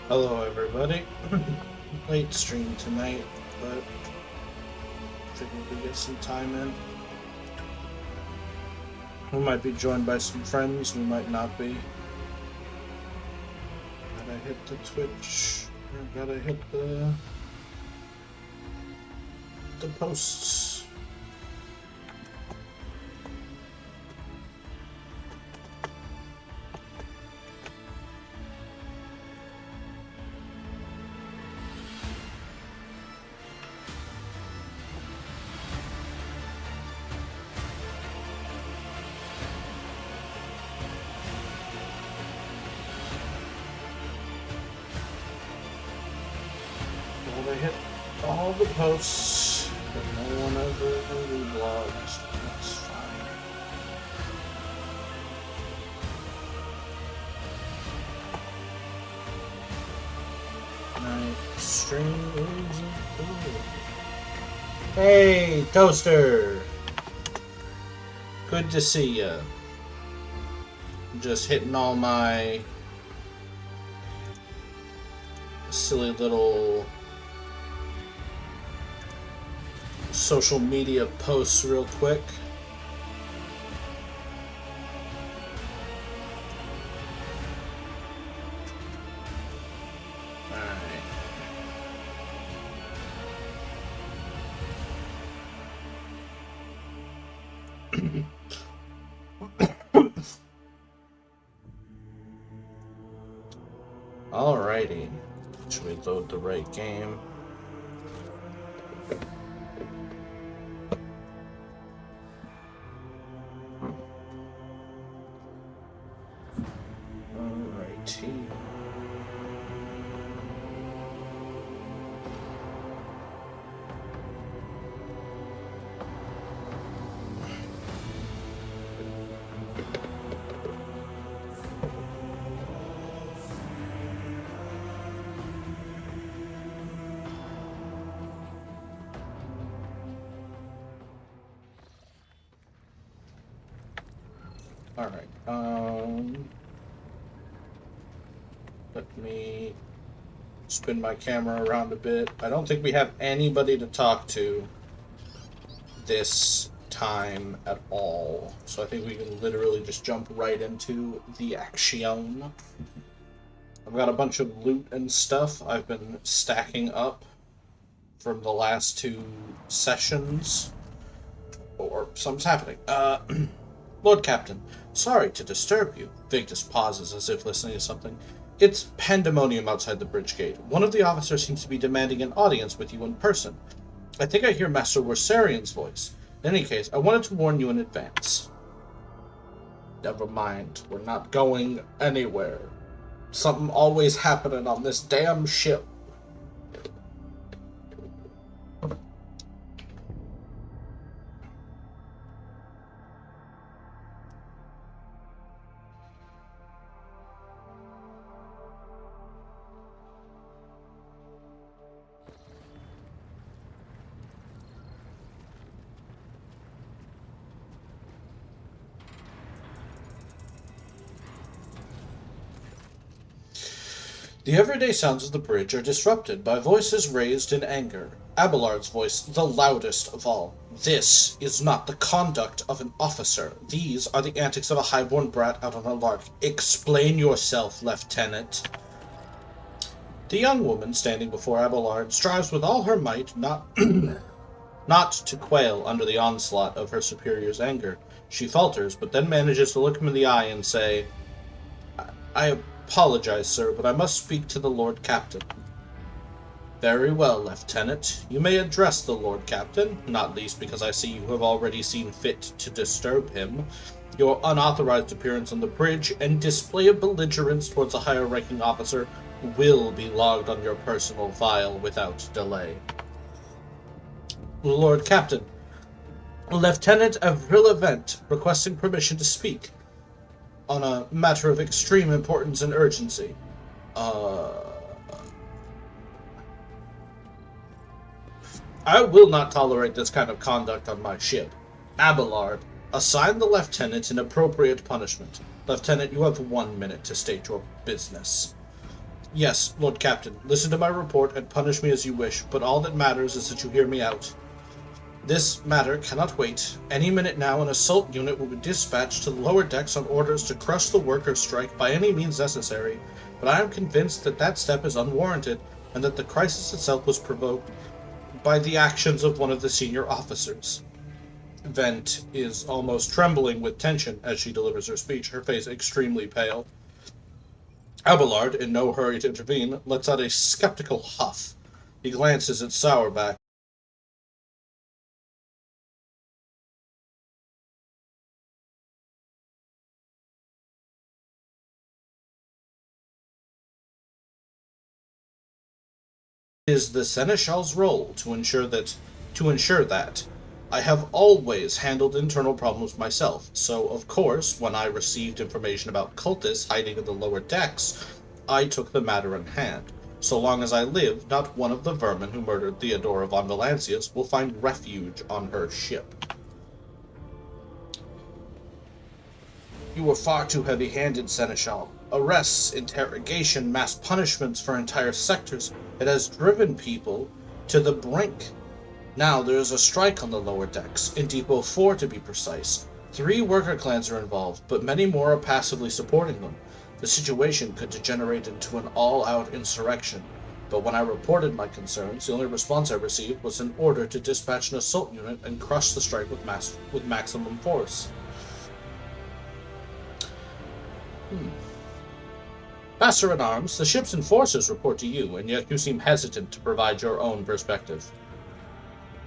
Hello, everybody. Late stream tonight, but figured we get some time in. We might be joined by some friends, we might not be. Gotta hit the Twitch, or gotta hit the posts. Gotta hit all the posts, but no one ever reblogs. That's fine. Night stream is good. Hey, Toaster! Good to see ya. Just hitting all my silly little social media posts real quick. Alrighty. Should we load the right game? Alrighty. Alright, let me spin my camera around a bit. I don't think we have anybody to talk to this time at all, so I think we can literally just jump right into the action. I've got a bunch of loot and stuff I've been stacking up from the last two sessions, or something's happening. Lord Captain, sorry to disturb you. Victus pauses as if listening to something. It's pandemonium outside the bridge gate. One of the officers seems to be demanding an audience with you in person. I think I hear Master Wersarian's voice. In any case, I wanted to warn you in advance. Never mind. We're not going anywhere. Something always happening on this damn ship. The everyday sounds of the bridge are disrupted by voices raised in anger. Abelard's voice, the loudest of all. This is not the conduct of an officer. These are the antics of a highborn brat out on a lark. Explain yourself, Lieutenant. The young woman standing before Abelard strives with all her might not to quail under the onslaught of her superior's anger. She falters, but then manages to look him in the eye and say, I apologize, sir, but I must speak to the Lord Captain. Very well, Lieutenant. You may address the Lord Captain, not least because I see you have already seen fit to disturb him. Your unauthorized appearance on the bridge and display of belligerence towards a higher-ranking officer will be logged on your personal file without delay. Lord Captain, Lieutenant Avrilevent requesting permission to speak on a matter of extreme importance and urgency. I will not tolerate this kind of conduct on my ship. Abelard, assign the lieutenant an appropriate punishment. Lieutenant, you have 1 minute to state your business. Yes, Lord Captain, listen to my report and punish me as you wish, but all that matters is that you hear me out. This matter cannot wait. Any minute now, an assault unit will be dispatched to the lower decks on orders to crush the workers' strike by any means necessary, but I am convinced that that step is unwarranted, and that the crisis itself was provoked by the actions of one of the senior officers. Vent is almost trembling with tension as she delivers her speech, her face extremely pale. Abelard, in no hurry to intervene, lets out a skeptical huff. He glances at Sourback. It is the Seneschal's role to ensure that I have always handled internal problems myself, so of course, when I received information about cultists hiding in the lower decks, I took the matter in hand. So long as I live, not one of the vermin who murdered Theodora von Valancius will find refuge on her ship. You were far too heavy-handed, Seneschal. Arrests, interrogation, mass punishments for entire sectors. It has driven people to the brink. Now there is a strike on the lower decks, in Depot 4 to be precise. 3 worker clans are involved, but many more are passively supporting them. The situation could degenerate into an all-out insurrection. But when I reported my concerns, the only response I received was an order to dispatch an assault unit and crush the strike with maximum force. Master-at-Arms, the ship's enforcers report to you, and yet you seem hesitant to provide your own perspective.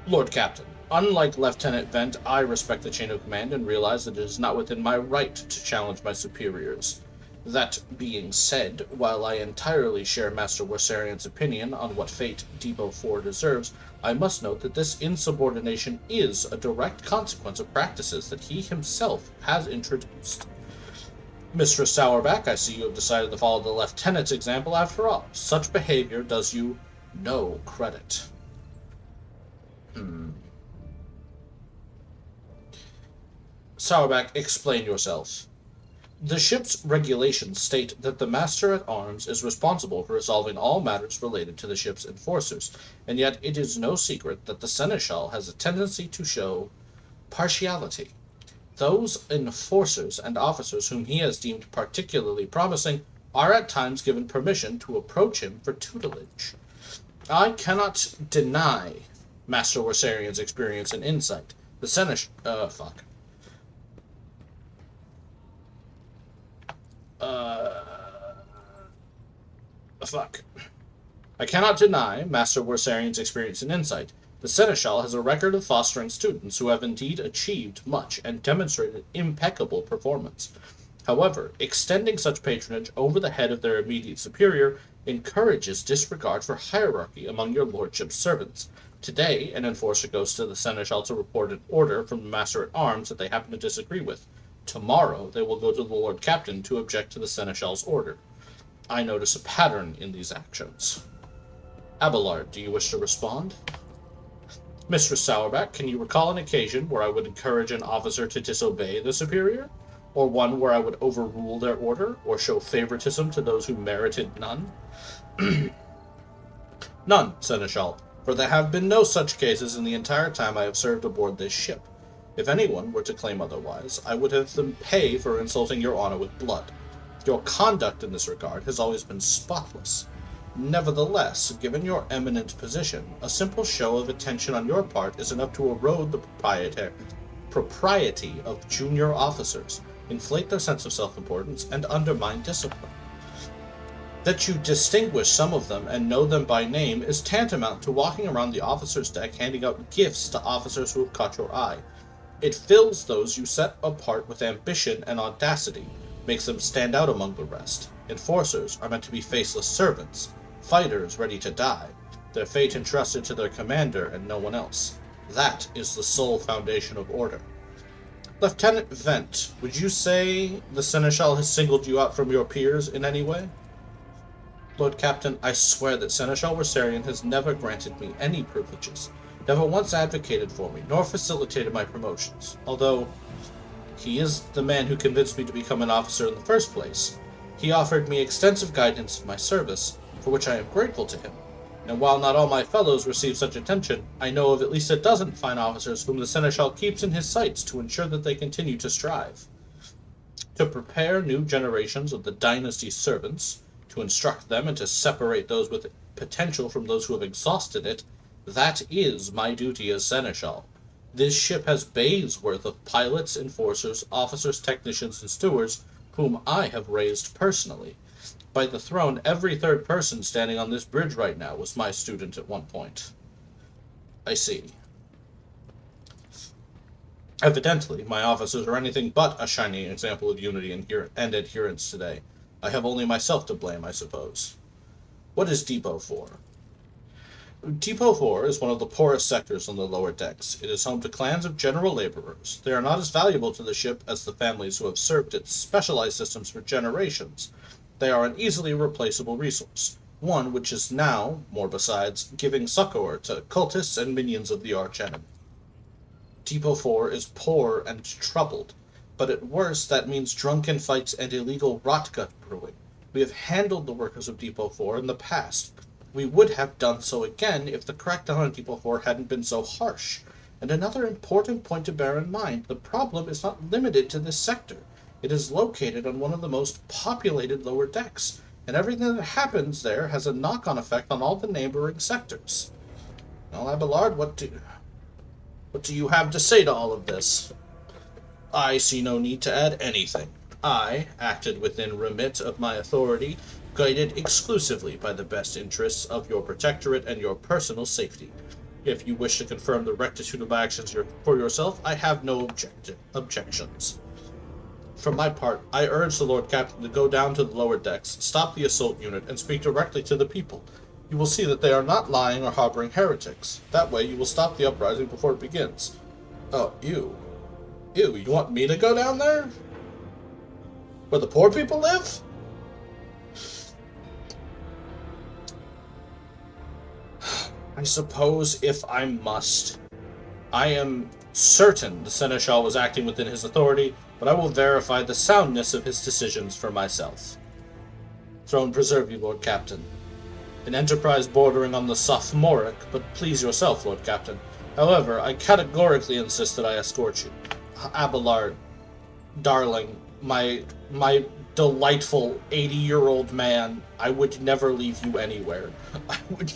Lord Captain, unlike Lieutenant Vent, I respect the chain of command and realize that it is not within my right to challenge my superiors. That being said, while I entirely share Master Warsarian's opinion on what fate Depot 4 deserves, I must note that this insubordination is a direct consequence of practices that he himself has introduced. Mistress Sourback, I see you have decided to follow the Lieutenant's example after all. Such behavior does you no credit. Sourback, explain yourself. The ship's regulations state that the Master-at-Arms is responsible for resolving all matters related to the ship's enforcers, and yet it is no secret that the Seneschal has a tendency to show partiality. Those enforcers and officers whom he has deemed particularly promising are at times given permission to approach him for tutelage. I cannot deny Master Warsarian's experience and insight. The I cannot deny Master Warsarian's experience and insight. The Seneschal has a record of fostering students who have indeed achieved much and demonstrated impeccable performance. However, extending such patronage over the head of their immediate superior encourages disregard for hierarchy among your lordship's servants. Today, an enforcer goes to the Seneschal to report an order from the Master-at-Arms that they happen to disagree with. Tomorrow, they will go to the Lord Captain to object to the Seneschal's order. I notice a pattern in these actions. Abelard, do you wish to respond? Mistress Sourback, can you recall an occasion where I would encourage an officer to disobey the superior? Or one where I would overrule their order, or show favoritism to those who merited none? None, Seneschal, for there have been no such cases in the entire time I have served aboard this ship. If anyone were to claim otherwise, I would have them pay for insulting your honor with blood. Your conduct in this regard has always been spotless. Nevertheless, given your eminent position, a simple show of attention on your part is enough to erode the propriety of junior officers, inflate their sense of self-importance, and undermine discipline. That you distinguish some of them and know them by name is tantamount to walking around the officer's deck handing out gifts to officers who have caught your eye. It fills those you set apart with ambition and audacity, makes them stand out among the rest. Enforcers are meant to be faceless servants, fighters ready to die, their fate entrusted to their commander and no one else. That is the sole foundation of order. Lieutenant Vent, would you say the Seneschal has singled you out from your peers in any way? Lord Captain, I swear that Seneschal Warsarian has never granted me any privileges, never once advocated for me, nor facilitated my promotions, although he is the man who convinced me to become an officer in the first place. He offered me extensive guidance in my service, for which I am grateful to him. And while not all my fellows receive such attention, I know of at least a dozen fine officers whom the Seneschal keeps in his sights to ensure that they continue to strive. To prepare new generations of the dynasty's servants, to instruct them and to separate those with potential from those who have exhausted it, that is my duty as Seneschal. This ship has bays worth of pilots, enforcers, officers, technicians, and stewards, whom I have raised personally. By the throne, every third person standing on this bridge right now was my student at one point. I see. Evidently, my officers are anything but a shining example of unity and adherence today. I have only myself to blame, I suppose. What is Depot 4? Depot 4 is one of the poorest sectors on the lower decks. It is home to clans of general laborers. They are not as valuable to the ship as the families who have served its specialized systems for generations. They are an easily replaceable resource, one which is now, more besides, giving succor to cultists and minions of the archenemy. Depot 4 is poor and troubled, but at worst that means drunken fights and illegal rotgut brewing. We have handled the workers of Depot 4 in the past. We would have done so again if the crackdown on Depot 4 hadn't been so harsh. And another important point to bear in mind, the problem is not limited to this sector. It is located on one of the most populated lower decks, and everything that happens there has a knock-on effect on all the neighboring sectors. Well, Abelard, what do you have to say to all of this? I see no need to add anything. I acted within remit of my authority, guided exclusively by the best interests of your protectorate and your personal safety. If you wish to confirm the rectitude of my actions for yourself, I have no objections. For my part, I urge the Lord Captain to go down to the lower decks, stop the assault unit, and speak directly to the people. You will see that they are not lying or harboring heretics. That way you will stop the uprising before it begins. Oh, ew. Ew, you want me to go down there? Where the poor people live? I suppose if I must. I am certain the Seneschal was acting within his authority, but I will verify the soundness of his decisions for myself. Throne preserve you, Lord Captain. An enterprise bordering on the sophomoric, but please yourself, Lord Captain. However, I categorically insist that I escort you. Abelard, darling, my delightful 80-year-old man, I would never leave you anywhere. I would...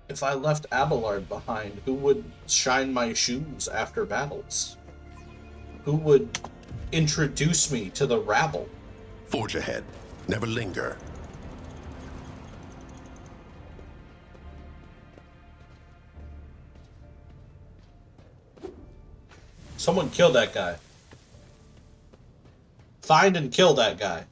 If I left Abelard behind, who would shine my shoes after battles? Who would introduce me to the rabble? Forge ahead. Never linger. Someone kill that guy. Find and kill that guy.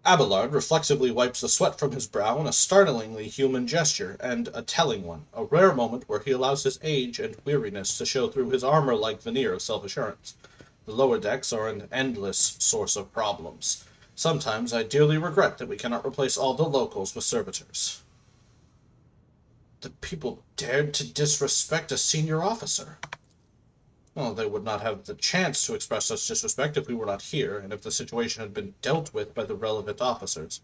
Abelard reflexively wipes the sweat from his brow in a startlingly human gesture, and a telling one, a rare moment where he allows his age and weariness to show through his armor-like veneer of self-assurance. The lower decks are an endless source of problems. Sometimes I dearly regret that we cannot replace all the locals with servitors. The people dared to disrespect a senior officer. Well, they would not have the chance to express such disrespect if we were not here, and if the situation had been dealt with by the relevant officers.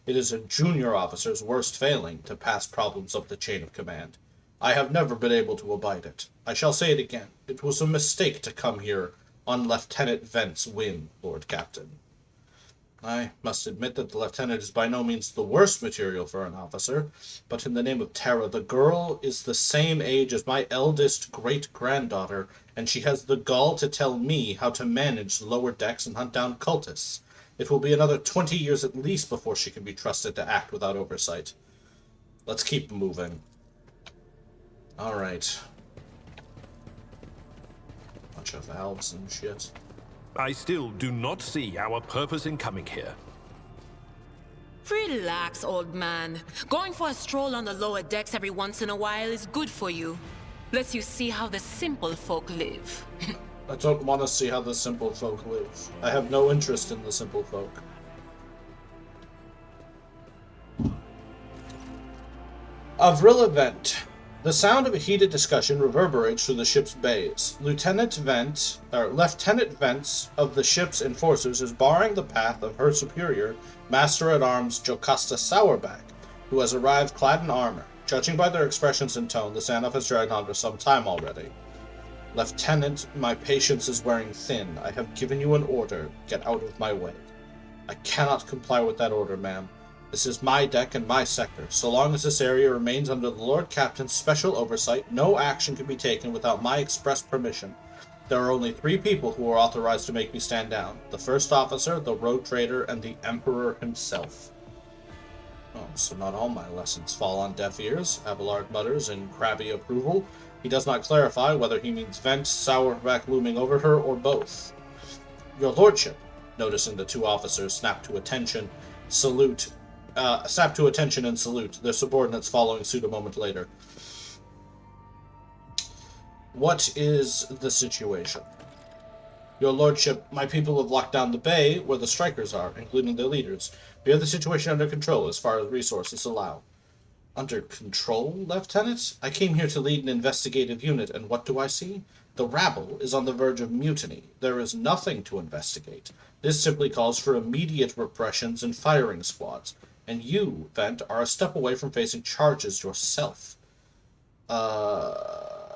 It is a junior officer's worst failing to pass problems up the chain of command. I have never been able to abide it. I shall say it again. It was a mistake to come here on Lieutenant Vent's whim, Lord Captain. I must admit that the lieutenant is by no means the worst material for an officer, but in the name of Terra, the girl is the same age as my eldest great-granddaughter, and she has the gall to tell me how to manage the lower decks and hunt down cultists. It will be another 20 years at least before she can be trusted to act without oversight. Let's keep moving. Alright. Bunch of valves and shit. I still do not see our purpose in coming here. Relax, old man. Going for a stroll on the lower decks every once in a while is good for you. Lets you see how the simple folk live. I don't want to see how the simple folk live. I have no interest in the simple folk. Avril event. The sound of a heated discussion reverberates through the ship's bays. Lieutenant Vents of the ship's enforcers is barring the path of her superior, Master-at-Arms Jocasta Sourback, who has arrived clad in armor. Judging by their expressions and tone, the standoff has dragged on for some time already. Lieutenant, my patience is wearing thin. I have given you an order. Get out of my way. I cannot comply with that order, ma'am. This is my deck and my sector. So long as this area remains under the Lord Captain's special oversight, no action can be taken without my express permission. There are only 3 people who are authorized to make me stand down. The first officer, the rogue trader, and the Emperor himself. Oh, so not all my lessons fall on deaf ears, Abelard mutters in crabby approval. He does not clarify whether he means Vent, Sourback looming over her, or both. Your lordship, noticing the 2 officers snap to attention and salute, their subordinates following suit a moment later. What is the situation? Your lordship, my people have locked down the bay where the strikers are, including their leaders. We have the situation under control as far as resources allow. Under control, Lieutenant? I came here to lead an investigative unit, and what do I see? The rabble is on the verge of mutiny. There is nothing to investigate. This simply calls for immediate repressions and firing squads. And you, Vent, are a step away from facing charges yourself. I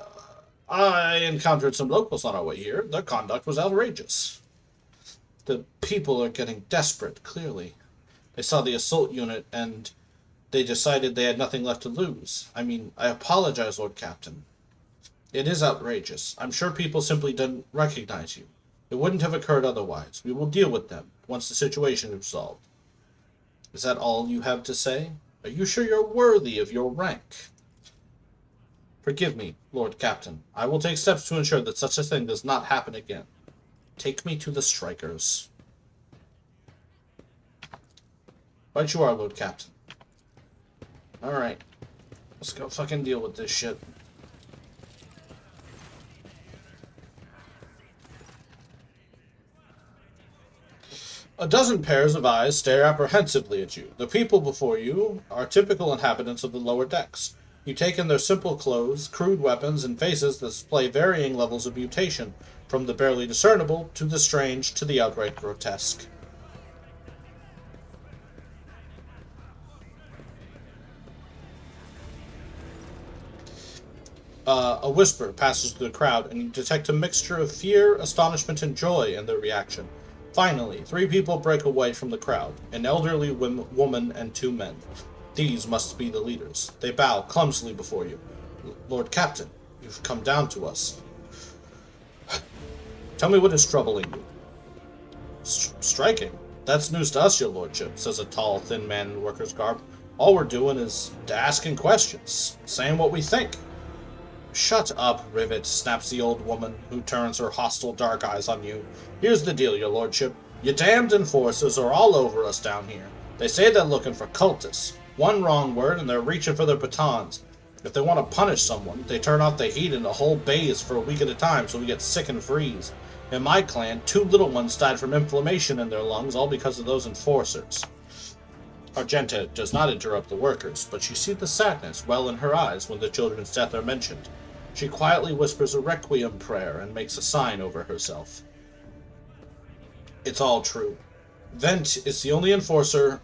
encountered some locals on our way here. Their conduct was outrageous. The people are getting desperate, clearly. They saw the assault unit, and they decided they had nothing left to lose. I mean, I apologize, Lord Captain. It is outrageous. I'm sure people simply didn't recognize you. It wouldn't have occurred otherwise. We will deal with them once the situation is resolved. Is that all you have to say? Are you sure you're worthy of your rank? Forgive me, Lord Captain. I will take steps to ensure that such a thing does not happen again. Take me to the strikers. Right you are, Lord Captain. Alright. Let's go fucking deal with this shit. A dozen pairs of eyes stare apprehensively at you. The people before you are typical inhabitants of the lower decks. You take in their simple clothes, crude weapons, and faces that display varying levels of mutation, from the barely discernible to the strange to the outright grotesque. A whisper passes through the crowd, and you detect a mixture of fear, astonishment, and joy in their reaction. Finally, 3 people break away from the crowd, an elderly woman and 2 men. These must be the leaders. They bow clumsily before you. Lord Captain, you've come down to us. Tell me what is troubling you. Striking? That's news to us, your lordship, says a tall, thin man in worker's garb. All we're doing is asking questions, saying what we think. Shut up, Rivet, snaps the old woman, who turns her hostile dark eyes on you. Here's the deal, your lordship. Your damned enforcers are all over us down here. They say they're looking for cultists. One wrong word and they're reaching for their batons. If they want to punish someone, they turn off the heat in the whole bays for a week at a time so we get sick and freeze. In my clan, 2 little ones died from inflammation in their lungs, all because of those enforcers. Argenta does not interrupt the workers, but you see the sadness well in her eyes when the children's death are mentioned. She quietly whispers a requiem prayer and makes a sign over herself. It's all true. Vent is the only enforcer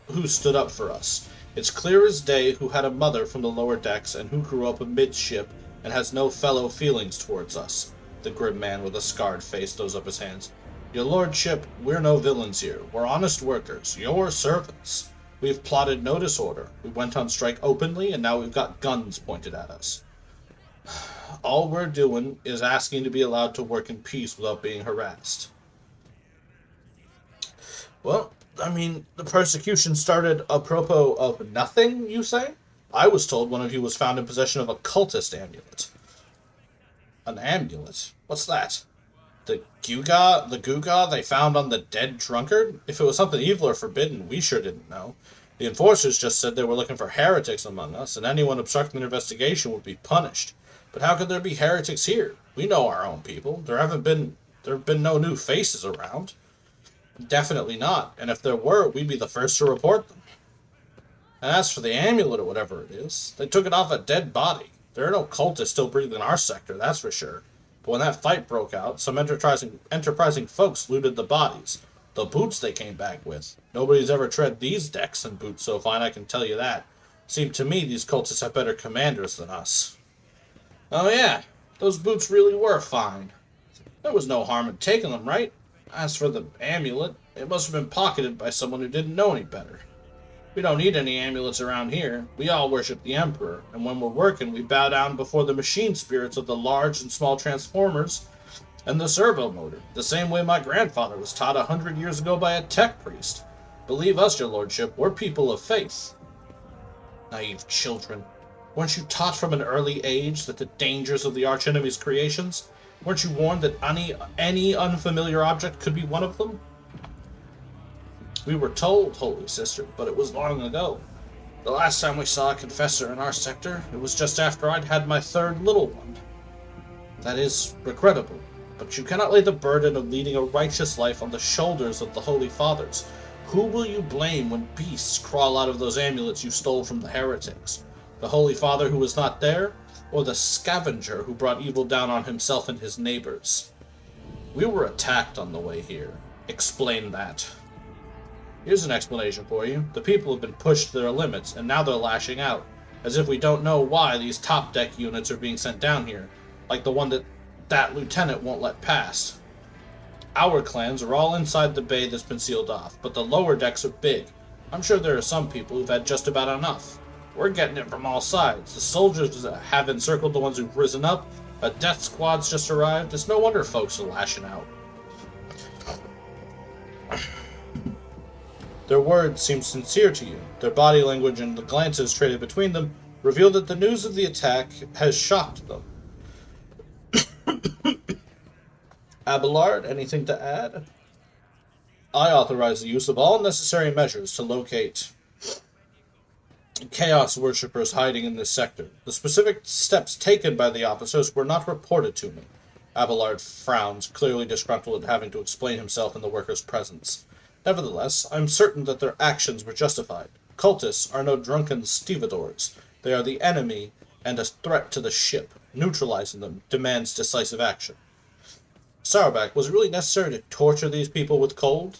who stood up for us. It's clear as day who had a mother from the lower decks and who grew up amidship and has no fellow feelings towards us. The grim man with a scarred face throws up his hands. Your lordship, we're no villains here. We're honest workers. Your servants. We've plotted no disorder. We went on strike openly, and now we've got guns pointed at us. All we're doing is asking to be allowed to work in peace without being harassed. Well, I mean, the persecution started apropos of nothing, you say? I was told one of you was found in possession of a cultist amulet. An amulet? What's that? The Guga they found on the dead drunkard? If it was something evil or forbidden, we sure didn't know. The enforcers just said they were looking for heretics among us, and anyone obstructing an investigation would be punished. But how could there be heretics here? We know our own people. There have been no new faces around. Definitely not. And if there were, we'd be the first to report them. And as for the amulet or whatever it is, they took it off a dead body. There are no cultists still breathing in our sector, that's for sure. But when that fight broke out, some enterprising folks looted the bodies. The boots they came back with. Nobody's ever tread these decks in boots so fine, I can tell you that. Seemed to me these cultists have better commanders than us. Oh yeah, those boots really were fine. There was no harm in taking them, right? As for the amulet, it must have been pocketed by someone who didn't know any better. We don't need any amulets around here. We all worship the Emperor, and when we're working, we bow down before the machine spirits of the large and small transformers and the servo motor, the same way my grandfather was taught 100 years ago by a tech priest. Believe us, your lordship, we're people of faith. Naive children. Weren't you taught from an early age that the dangers of the archenemy's creations? Weren't you warned that any unfamiliar object could be one of them? We were told, Holy Sister, but it was long ago. The last time we saw a confessor in our sector, it was just after I'd had my third little one. That is regrettable, but you cannot lay the burden of leading a righteous life on the shoulders of the Holy Fathers. Who will you blame when beasts crawl out of those amulets you stole from the heretics? The Holy Father who was not there, or the scavenger who brought evil down on himself and his neighbors? We were attacked on the way here. Explain that. Here's an explanation for you. The people have been pushed to their limits, and now they're lashing out. As if we don't know why these top deck units are being sent down here, like the one that lieutenant won't let pass. Our clans are all inside the bay that's been sealed off, but the lower decks are big. I'm sure there are some people who've had just about enough. We're getting it from all sides. The soldiers have encircled the ones who've risen up. A death squad's just arrived. It's no wonder folks are lashing out. Their words seem sincere to you. Their body language and the glances traded between them reveal that the news of the attack has shocked them. Abelard, anything to add? I authorize the use of all necessary measures to locate Chaos worshippers hiding in this sector. The specific steps taken by the officers were not reported to me. Abelard frowns, clearly disgruntled at having to explain himself in the workers' presence. Nevertheless, I'm certain that their actions were justified. Cultists are no drunken stevedores. They are the enemy and a threat to the ship. Neutralizing them demands decisive action. Sourback, was it really necessary to torture these people with cold?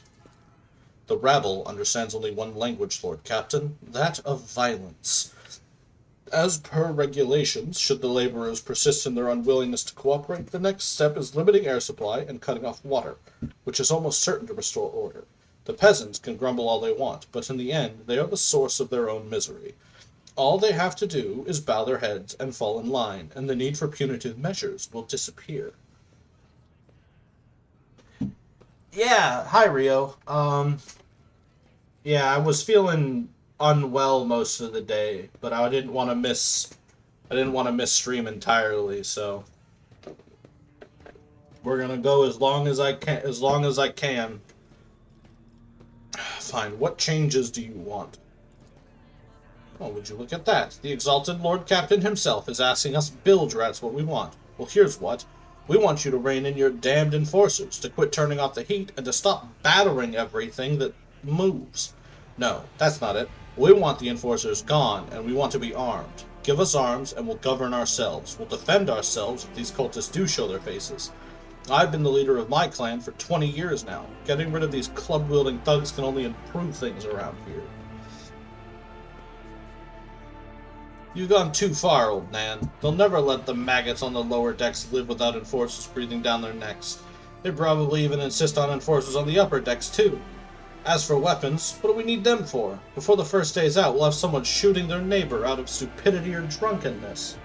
The rabble understands only one language, Lord Captain, that of violence. As per regulations, should the laborers persist in their unwillingness to cooperate, the next step is limiting air supply and cutting off water, which is almost certain to restore order. The peasants can grumble all they want, but in the end, they are the source of their own misery. All they have to do is bow their heads and fall in line, and the need for punitive measures will disappear. Yeah, hi Rio. Yeah, I was feeling unwell most of the day, but I didn't want to miss stream entirely, so we're gonna go as long as I can. Fine, what changes do you want? Oh, would you look at that? The exalted Lord Captain himself is asking us bilge rats what we want. Well, here's what. We want you to rein in your damned enforcers, to quit turning off the heat, and to stop battering everything that moves. No, that's not it. We want the enforcers gone, and we want to be armed. Give us arms, and we'll govern ourselves. We'll defend ourselves if these cultists do show their faces. I've been the leader of my clan for 20 years now. Getting rid of these club-wielding thugs can only improve things around here. You've gone too far, old man. They'll never let the maggots on the lower decks live without enforcers breathing down their necks. They probably even insist on enforcers on the upper decks, too. As for weapons, what do we need them for? Before the first day's out, we'll have someone shooting their neighbor out of stupidity or drunkenness.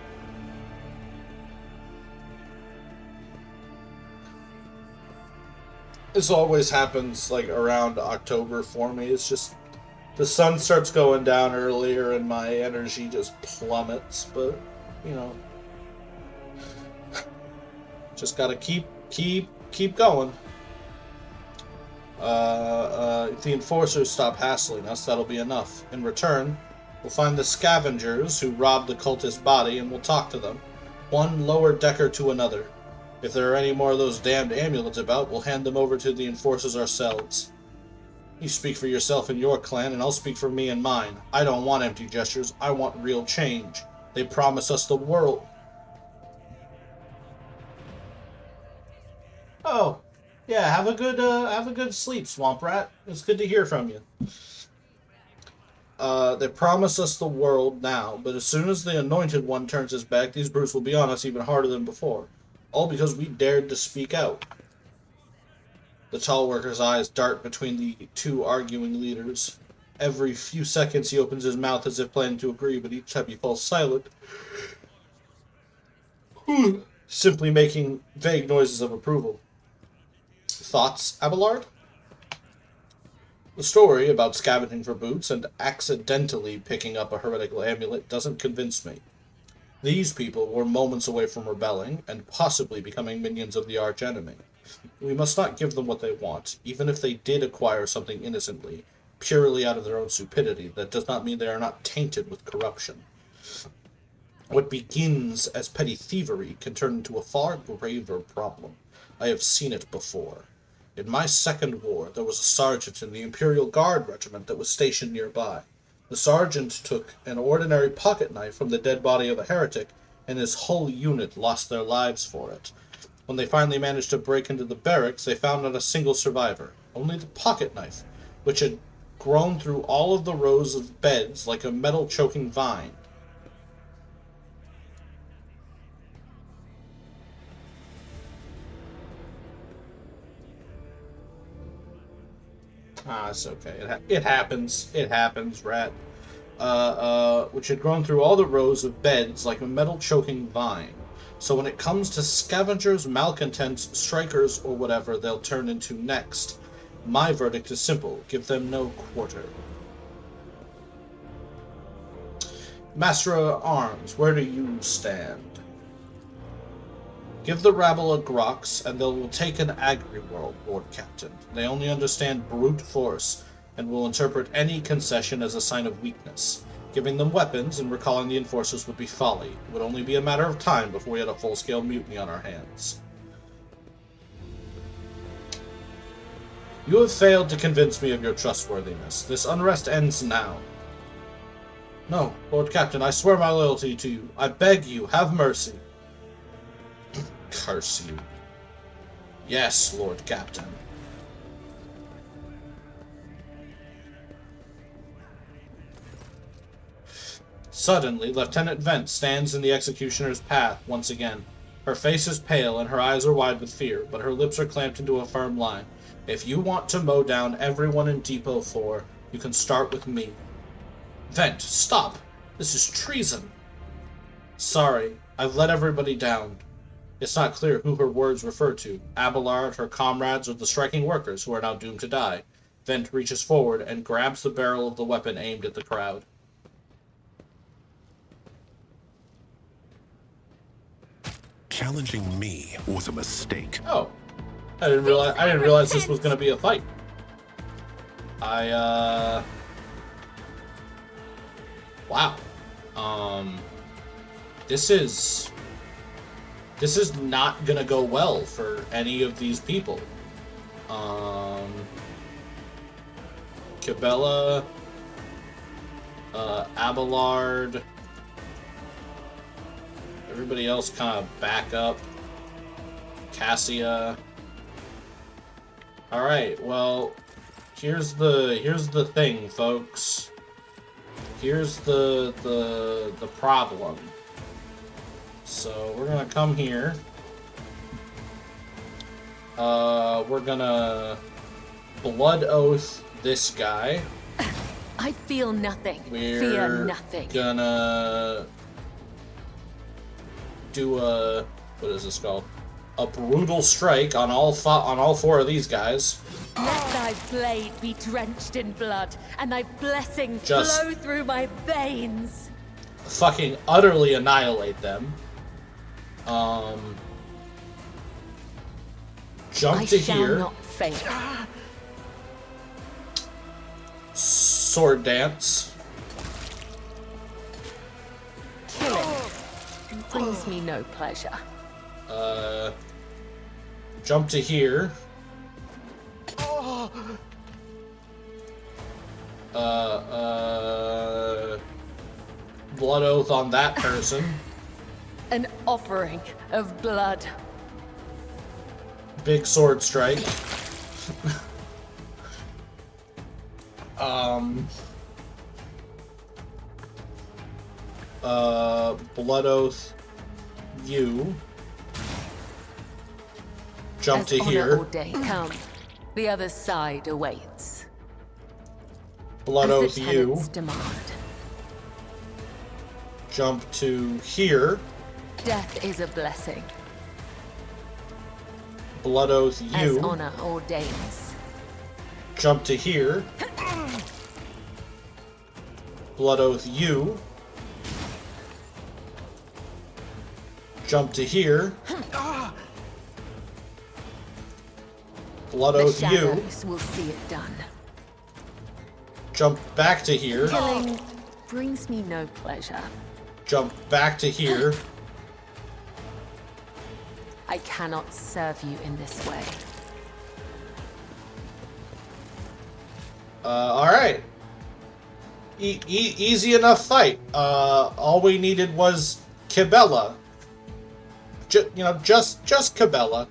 This always happens, like, around October for me. It's just the sun starts going down earlier and my energy just plummets, but, you know, just gotta keep going. If the enforcers stop hassling us, that'll be enough. In return, we'll find the scavengers who robbed the cultist body and we'll talk to them, one lower decker to another. If there are any more of those damned amulets about, we'll hand them over to the enforcers ourselves. You speak for yourself and your clan, and I'll speak for me and mine. I don't want empty gestures. I want real change. They promise us the world. Oh, yeah. Have a good sleep, Swamp Rat. It's good to hear from you. They promise us the world now, but as soon as the Anointed One turns his back, these brutes will be on us even harder than before. All because we dared to speak out. The tall worker's eyes dart between the two arguing leaders. Every few seconds he opens his mouth as if planning to agree, but each time he falls silent, simply making vague noises of approval. Thoughts, Abelard? The story about scavenging for boots and accidentally picking up a heretical amulet doesn't convince me. These people were moments away from rebelling and possibly becoming minions of the arch-enemy. We must not give them what they want, even if they did acquire something innocently, purely out of their own stupidity. That does not mean they are not tainted with corruption. What begins as petty thievery can turn into a far graver problem. I have seen it before. In my second war, there was a sergeant in the Imperial Guard regiment that was stationed nearby. The sergeant took an ordinary pocket knife from the dead body of a heretic, and his whole unit lost their lives for it. When they finally managed to break into the barracks, they found not a single survivor, only the pocket knife, which had grown through all of the rows of beds like a metal-choking vine. It's okay. It happens. It happens, rat. Which had grown through all the rows of beds like a metal-choking vine. So when it comes to scavengers, malcontents, strikers, or whatever they'll turn into next, my verdict is simple. Give them no quarter. Master of Arms, where do you stand? Give the rabble a grox, and they will take an agri-world, Lord Captain. They only understand brute force, and will interpret any concession as a sign of weakness. Giving them weapons and recalling the enforcers would be folly. It would only be a matter of time before we had a full-scale mutiny on our hands. You have failed to convince me of your trustworthiness. This unrest ends now. No, Lord Captain, I swear my loyalty to you. I beg you, have mercy. Curse you. Yes, Lord Captain. Suddenly, Lieutenant Vent stands in the executioner's path once again. Her face is pale and her eyes are wide with fear, but her lips are clamped into a firm line. If you want to mow down everyone in Depot 4, you can start with me. Vent, stop! This is treason! Sorry, I've let everybody down. It's not clear who her words refer to, Abelard, her comrades, or the striking workers who are now doomed to die. Vent reaches forward and grabs the barrel of the weapon aimed at the crowd. Challenging me was a mistake. Oh. I didn't realize this was gonna be a fight. Wow. This is not gonna go well for any of these people. Kibellah, Abelard, everybody else kind of back up. Cassia. All right, well, here's the thing, folks. Here's the problem. So we're gonna come here. We're gonna blood oath this guy. I feel nothing. We're Fear nothing. Gonna do a, what is this called? A brutal strike on all four of these guys. Let thy blade be drenched in blood, and thy blessing Just flow through my veins. Fucking utterly annihilate them. Jump I to shall here. not fail. Sword dance. Killing brings me no pleasure. Jump to here. blood oath on that person. An offering of blood. Big sword strike. Blood oath. You. Jump to here. Come. The other side awaits. Blood As oath. the You. tenants demand. Jump to here. Death is a blessing. Blood oath. As You. honor ordains. Jump to here. Blood oath. You. Jump to here. Blood The oath. You. shadows will see it done. Jump back to here. Killing brings me no pleasure. Jump back to here. I cannot serve you in this way. Alright. Easy enough fight. All we needed was Kibellah. Just Kibellah.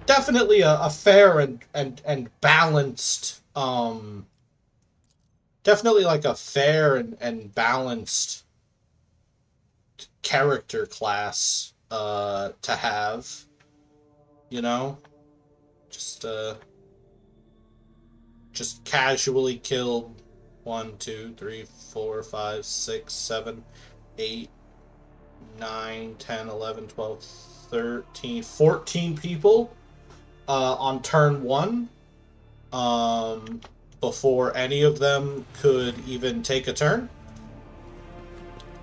Definitely a fair and balanced, definitely like a fair and balanced character class, to have, just casually killed 1, 2, 3, 4, 5, 6, 7, 8, 9, 10, 11, 12, 13, 14 people on turn 1, before any of them could even take a turn.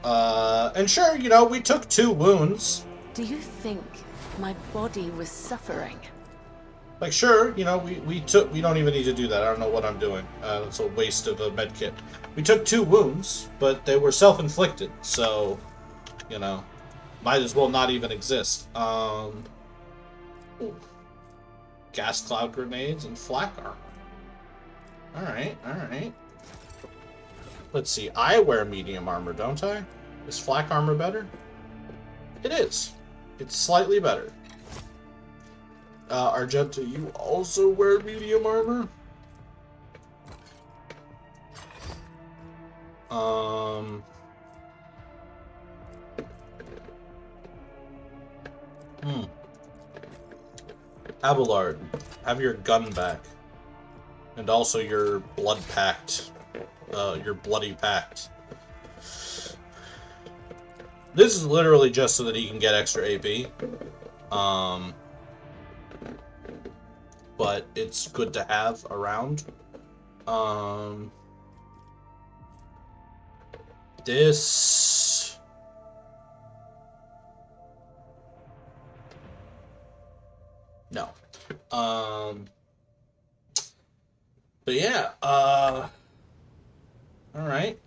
And sure, we took 2 wounds. Do you think my body was suffering? Like, sure, we don't even need to do that. I don't know what I'm doing. It's a waste of a med kit. We took 2 wounds, but they were self-inflicted, so, might as well not even exist. Ooh. Gas cloud grenades and flak armor. Alright. Let's see, I wear medium armor, don't I? Is flak armor better? It is. It's slightly better. Argenta, you also wear medium armor? Abelard, have your gun back. And also your blood pact. Your bloody pact. This is literally just so that he can get extra AP. But it's good to have around. This... No. But yeah, alright.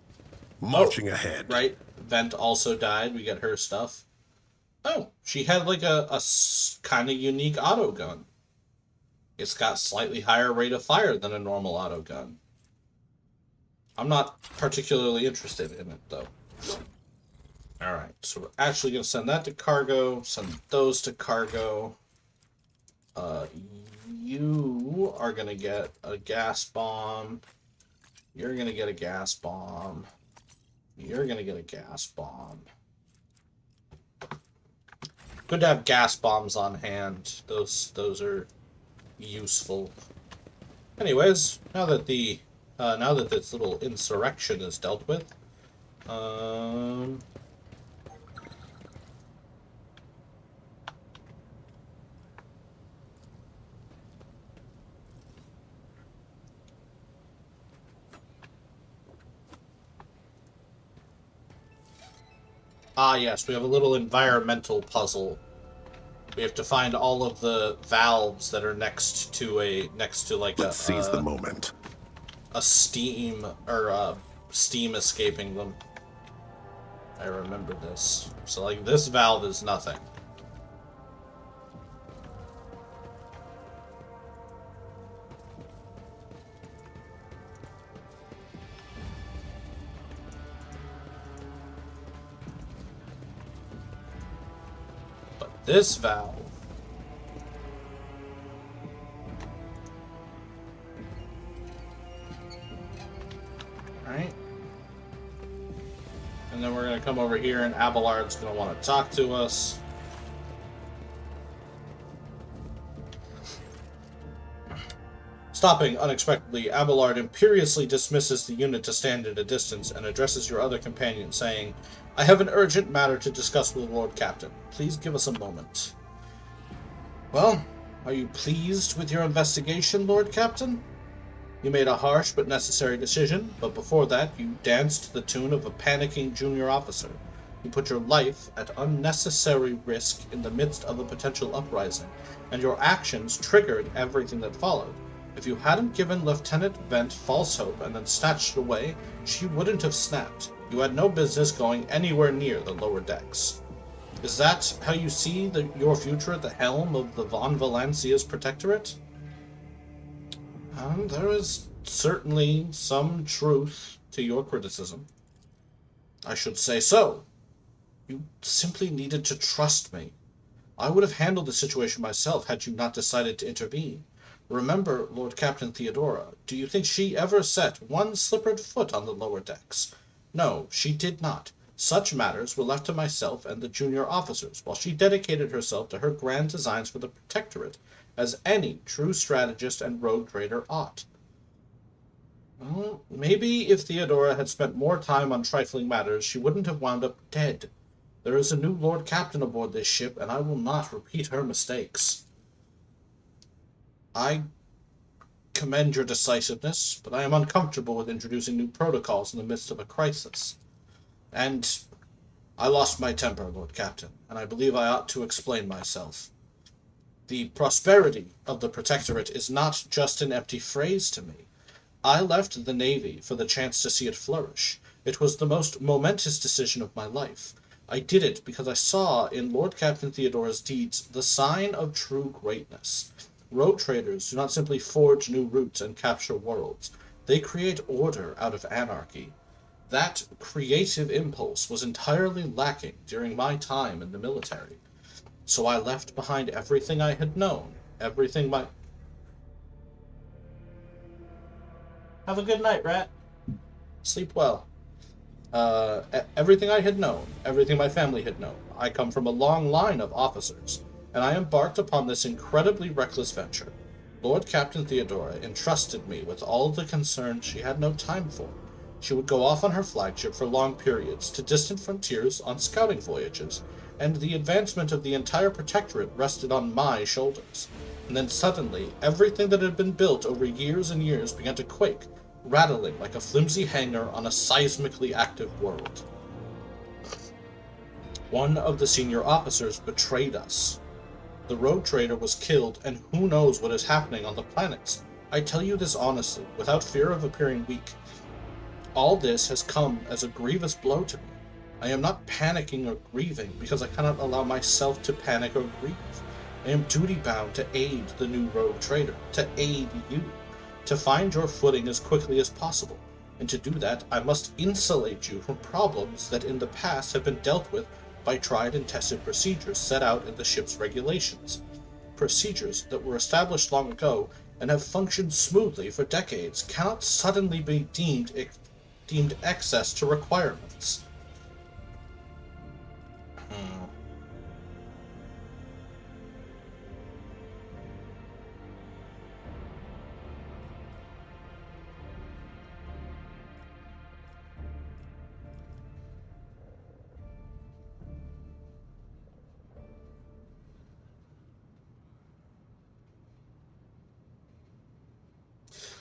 Marching ahead. Right, Vent also died. We got her stuff. Oh, she had like a kind of unique auto gun. It's got slightly higher rate of fire than a normal auto gun. I'm not particularly interested in it, though. Alright, so we're actually going to send that to cargo, send those to cargo. You are going to get a gas bomb. You're going to get a gas bomb. You're going to get a gas bomb. Good to have gas bombs on hand. Those are useful. Anyways, now that this little insurrection is dealt with, yes, we have a little environmental puzzle. We have to find all of the valves that are next to like Let's seize the moment. A steam or steam escaping them. I remember this. So like this valve is nothing. This valve. Alright. And then we're going to come over here and Abelard's going to want to talk to us. Stopping unexpectedly, Abelard imperiously dismisses the unit to stand at a distance and addresses your other companion, saying, "I have an urgent matter to discuss with the Lord Captain. Please give us a moment." Well, are you pleased with your investigation, Lord Captain? You made a harsh but necessary decision, but before that you danced to the tune of a panicking junior officer. You put your life at unnecessary risk in the midst of a potential uprising, and your actions triggered everything that followed. If you hadn't given Lieutenant Vent false hope and then snatched it away, she wouldn't have snapped. You had no business going anywhere near the lower decks. Is that how you see your future at the helm of the Von Valancia's protectorate? There is certainly some truth to your criticism. I should say so. You simply needed to trust me. I would have handled the situation myself had you not decided to intervene. Remember Lord Captain Theodora. Do you think she ever set one slippered foot on the lower decks? No, she did not. Such matters were left to myself and the junior officers, while she dedicated herself to her grand designs for the Protectorate, as any true strategist and rogue trader ought. Well, maybe if Theodora had spent more time on trifling matters, she wouldn't have wound up dead. There is a new Lord Captain aboard this ship, and I will not repeat her mistakes. I commend your decisiveness, but I am uncomfortable with introducing new protocols in the midst of a crisis. And I lost my temper, Lord Captain, and I believe I ought to explain myself. The prosperity of the Protectorate is not just an empty phrase to me. I left the Navy for the chance to see it flourish. It was the most momentous decision of my life. I did it because I saw in Lord Captain Theodora's deeds the sign of true greatness. Rogue traders do not simply forge new routes and capture worlds. They create order out of anarchy. That creative impulse was entirely lacking during my time in the military. So I left behind everything I had known, everything my... Have a good night, Rat. Sleep well. Everything I had known, everything my family had known. I come from a long line of officers, and I embarked upon this incredibly reckless venture. Lord Captain Theodora entrusted me with all the concerns she had no time for. She would go off on her flagship for long periods, to distant frontiers on scouting voyages, and the advancement of the entire Protectorate rested on my shoulders. And then suddenly, everything that had been built over years and years began to quake, rattling like a flimsy hangar on a seismically active world. One of the senior officers betrayed us. The rogue trader was killed, and who knows what is happening on the planets. I tell you this honestly, without fear of appearing weak. All this has come as a grievous blow to me. I am not panicking or grieving, because I cannot allow myself to panic or grieve. I am duty-bound to aid the new rogue trader, to aid you, to find your footing as quickly as possible, and to do that I must insulate you from problems that in the past have been dealt with by tried and tested procedures set out in the ship's regulations. Procedures that were established long ago and have functioned smoothly for decades cannot suddenly be deemed excess to requirements.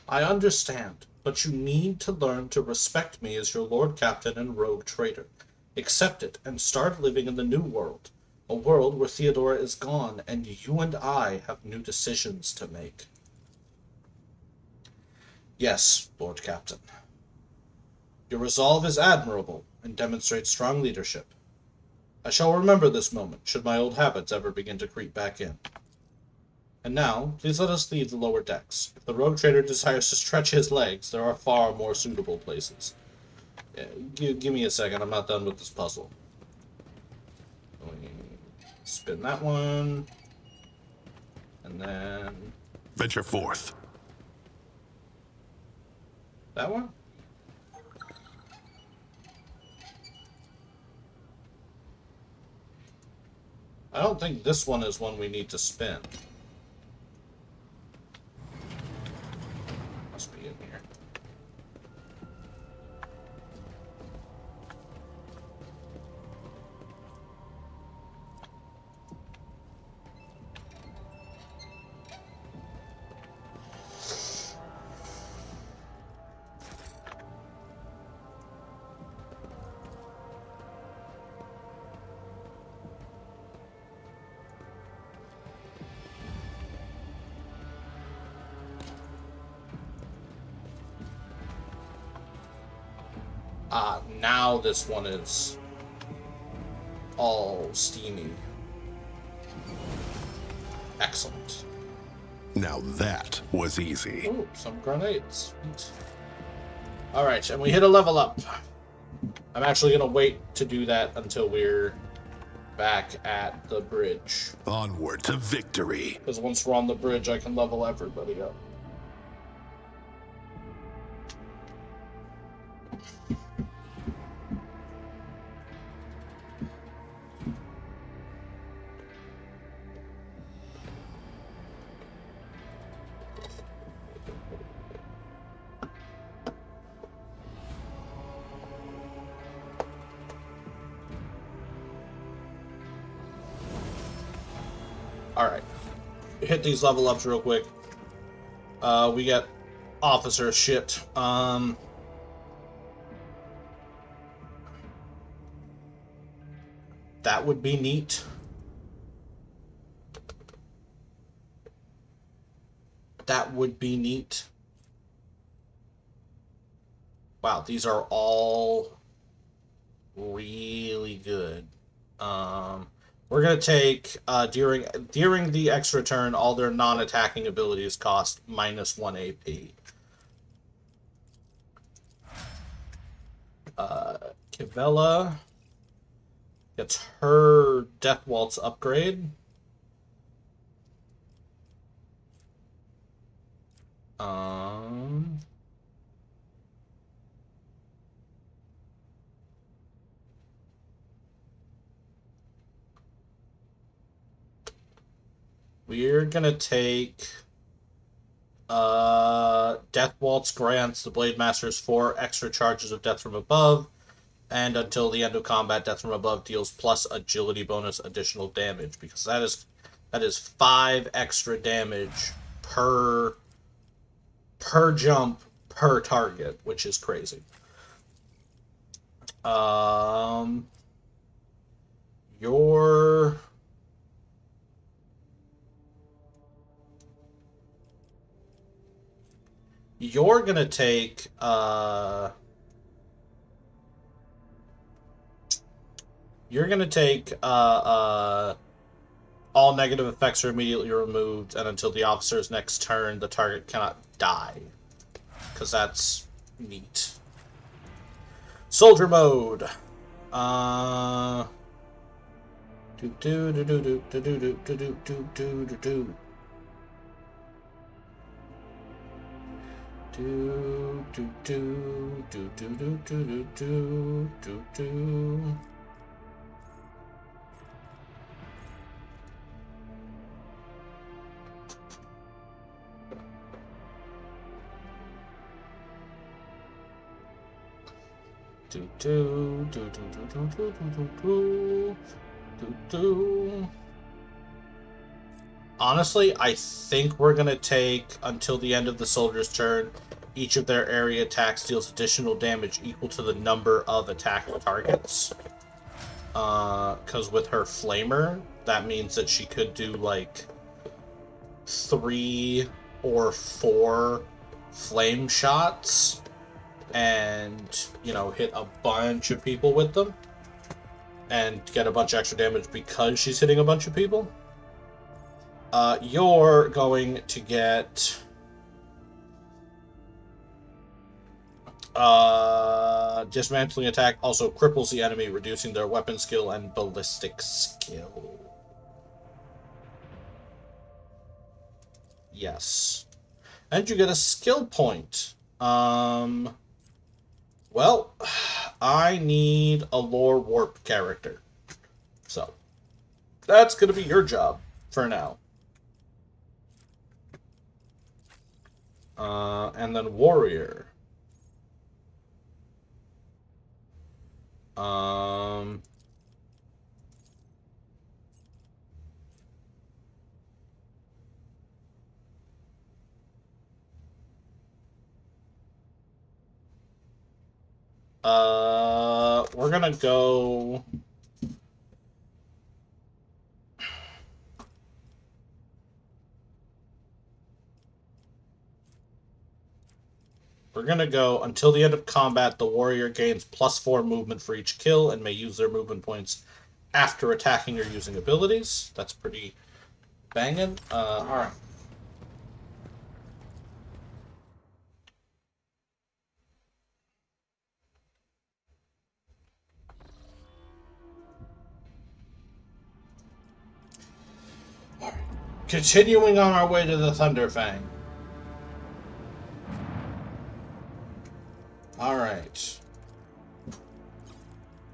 I understand, but you need to learn to respect me as your Lord Captain and rogue trader. Accept it and start living in the new world, a world where Theodora is gone and you and I have new decisions to make. Yes, Lord Captain. Your resolve is admirable and demonstrates strong leadership. I shall remember this moment should my old habits ever begin to creep back in. And now, please let us leave the lower decks. If the rogue trader desires to stretch his legs, there are far more suitable places. Give me a second, I'm not done with this puzzle. Spin that one. And then Venture forth. that one? I don't think this one is one we need to spin. Must be in here. Now this one is all steamy. Excellent. Now that was easy. Ooh, some grenades. Sweet. Alright, and we hit a level up. I'm actually going to wait to do that until we're back at the bridge. Onward to victory. Because once we're on the bridge, I can level everybody up. Alright. Hit these level ups real quick. We get officer shit. That would be neat. That would be neat. Wow, these are all really good. We're gonna take during the extra turn, all their non-attacking abilities cost -1 AP. Kibellah gets her Death Waltz upgrade. We're gonna take Death Waltz grants the Blade Masters 4 extra charges of Death from Above, and until the end of combat, Death from Above deals plus agility bonus additional damage, because that is 5 extra damage per jump per target, which is crazy. You're gonna take all negative effects are immediately removed, and until the officer's next turn, the target cannot die. Because that's neat. Soldier mode. Do do do do do do do do do do do do do. Do do do do do do do do do do. Do do do do do do do do do do. Honestly, I think we're gonna take until the end of the soldier's turn. Each of their area attacks deals additional damage equal to the number of attack targets. Because with her flamer, that means that she could do like 3 or 4 flame shots and, you know, hit a bunch of people with them and get a bunch of extra damage because she's hitting a bunch of people. You're going to get dismantling attack also cripples the enemy, reducing their weapon skill and ballistic skill. Yes. And you get a skill point. Well, I need a lore warp character. So, that's going to be your job for now. And then warrior. We're gonna go. We're gonna go until the end of combat. The warrior gains +4 movement for each kill and may use their movement points after attacking or using abilities. That's pretty banging. All right. Continuing on our way to the Thunderfang. Alright.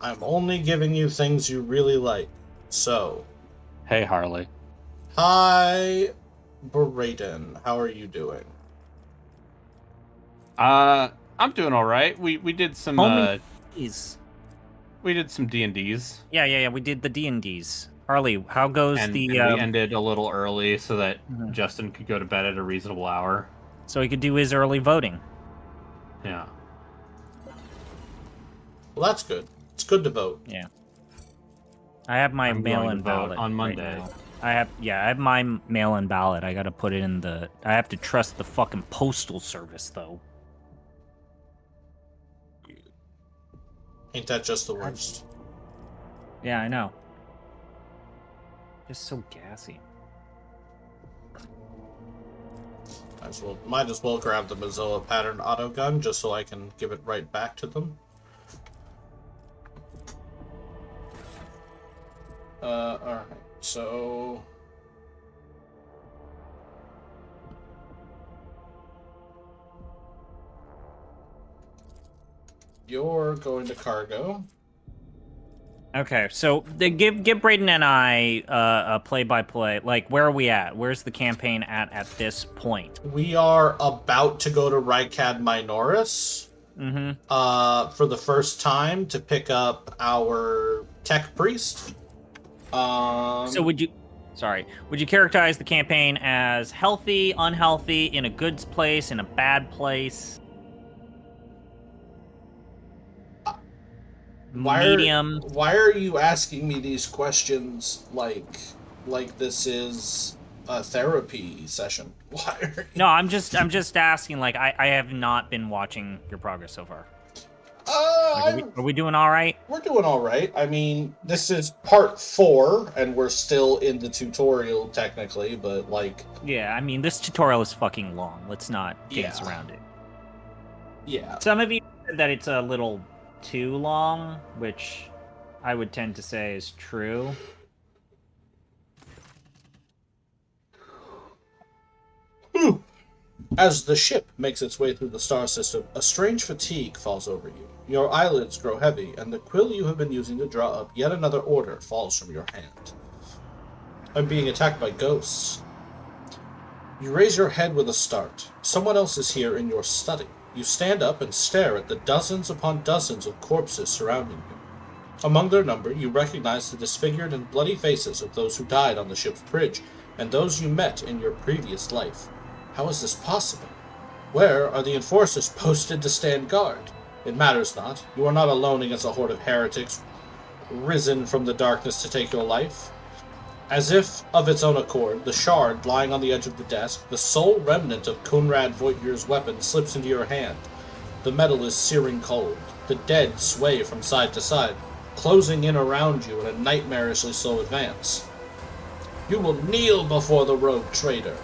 I'm only giving you things you really like. So. Hey, Harley. Hi, Braden. How are you doing? I'm doing all right. We did some we did some D&Ds. Yeah. We did the D&Ds. Harley, how goes and the? We ended a little early so that Justin could go to bed at a reasonable hour. So he could do his early voting. Yeah. Well, that's good. It's good to vote. Yeah. I have my mail-in ballot on Monday. Right now. I have my mail-in ballot. I got to put it in the. I have to trust the fucking postal service though. Ain't that just the worst? Yeah, I know. Just so gassy. Might as well grab the Mozilla pattern auto gun just so I can give it right back to them. Alright, so you're going to cargo. Okay, so give Braden and I a play-by-play. Like, where are we at? Where's the campaign at this point? We are about to go to Rykad Minoris. For the first time to pick up our tech priest. So would you characterize the campaign as healthy, unhealthy, in a good place, in a bad place? Medium. Why are you asking me these questions like this is a therapy session? Why are you... No, I'm just asking. Like, I have not been watching your progress so far. Are we doing all right? We're doing all right. I mean, this is part 4, and we're still in the tutorial technically, but like. Yeah, I mean, this tutorial is fucking long. Let's not dance around it. Yeah. Some of you said that it's a little too long, which I would tend to say is true. As the ship makes its way through the star system, a strange fatigue falls over you. Your eyelids grow heavy, and the quill you have been using to draw up yet another order falls from your hand. I'm being attacked by ghosts. You raise your head with a start. Someone else is here in your study. You stand up and stare at the dozens upon dozens of corpses surrounding you. Among their number, you recognize the disfigured and bloody faces of those who died on the ship's bridge, and those you met in your previous life. How is this possible? Where are the enforcers posted to stand guard? It matters not. You are not alone against a horde of heretics risen from the darkness to take your life. As if of its own accord, the shard lying on the edge of the desk, the sole remnant of Comrade Voigtier's weapon, slips into your hand. The metal is searing cold. The dead sway from side to side, closing in around you in a nightmarishly slow advance. You will kneel before the rogue traitor.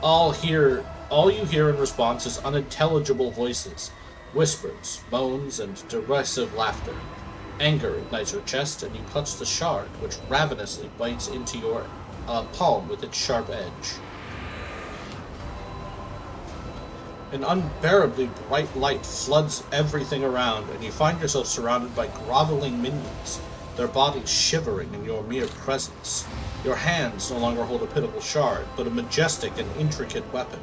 All you hear in response is unintelligible voices, whispers, moans, and derisive laughter. Anger ignites your chest, and you clutch the shard, which ravenously bites into your palm with its sharp edge. An unbearably bright light floods everything around, and you find yourself surrounded by groveling minions, their bodies shivering in your mere presence. Your hands no longer hold a pitiful shard, but a majestic and intricate weapon.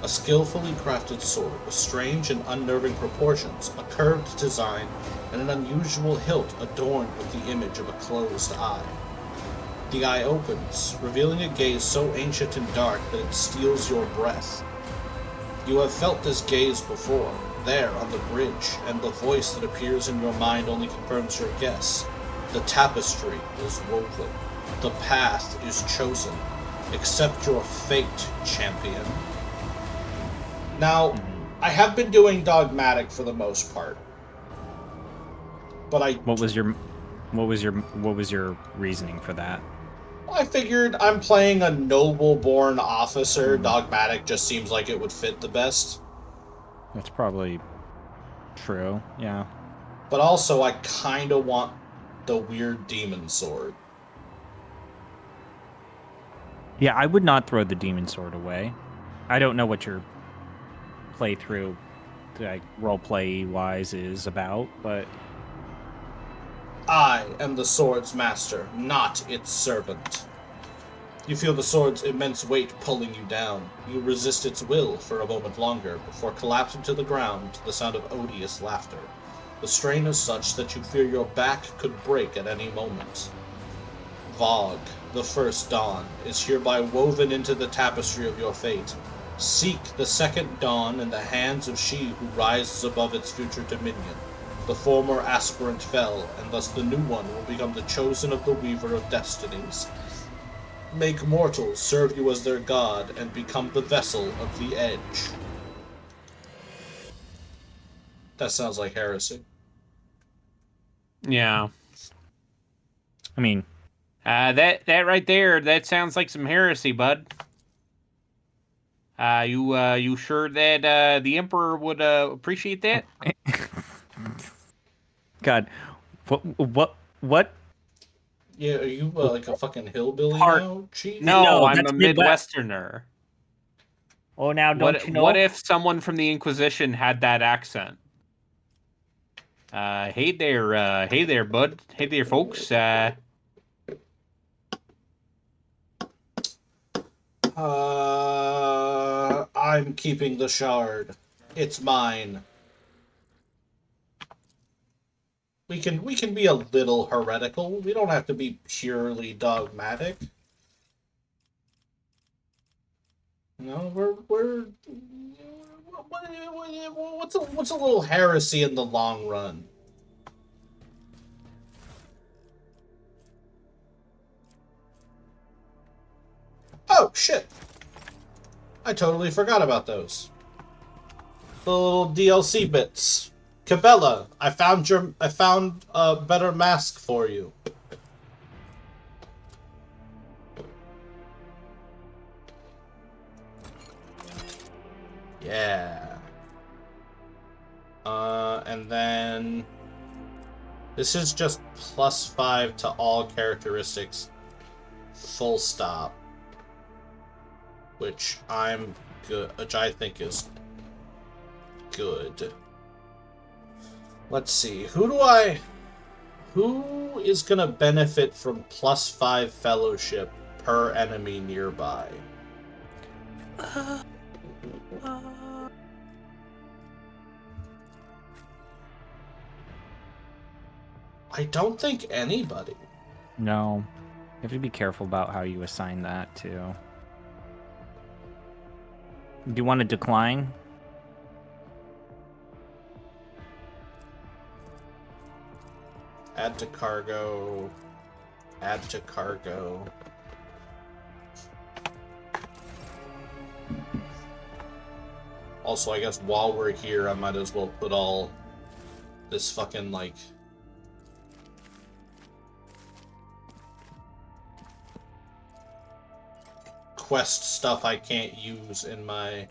A skillfully crafted sword with strange and unnerving proportions, a curved design, and an unusual hilt adorned with the image of a closed eye. The eye opens, revealing a gaze so ancient and dark that it steals your breath. You have felt this gaze before, there on the bridge, and the voice that appears in your mind only confirms your guess. The tapestry is woven. The path is chosen. Accept your fate, champion. Now, I have been doing dogmatic for the most part, but What was your reasoning for that? I figured I'm playing a noble-born officer. Dogmatic just seems like it would fit the best. That's probably true. Yeah. But also, I kind of want the weird demon sword. Yeah, I would not throw the demon sword away. I don't know what your playthrough, like roleplay wise, is about, but I am the sword's master, not its servant. You feel the sword's immense weight pulling you down. You resist its will for a moment longer, before collapsing to the ground to the sound of odious laughter. The strain is such that you fear your back could break at any moment. Vogue, the first dawn, is hereby woven into the tapestry of your fate. Seek the second dawn in the hands of she who rises above its future dominion. The former aspirant fell, and thus the new one will become the chosen of the Weaver of Destinies. Make mortals serve you as their god, and become the vessel of the Edge. That sounds like heresy. Yeah. I mean, that right there, that sounds like some heresy, bud. You sure that the Emperor would appreciate that? God, what? Yeah, are you like a fucking hillbilly Part- now, Chief? No, I'm that's a Midwest. Midwesterner. Oh, now don't What you know? what if someone from the Inquisition had that accent? Hey there, bud. Hey there, folks. I'm keeping the shard. It's mine. We can be a little heretical. We don't have to be purely dogmatic. No, what's a little heresy in the long run? Oh shit! I totally forgot about those. The little DLC bits. Kibellah, I found a better mask for you. Yeah. And then this is just +5 to all characteristics. Full stop. Which I think is good. Let's see. Who is gonna benefit from +5 fellowship per enemy nearby? I don't think anybody. No, you have to be careful about how you assign that too. Do you want to decline? Add to cargo. Add to cargo. Also, I guess while we're here, I might as well put all this fucking, like, quest stuff I can't use in my...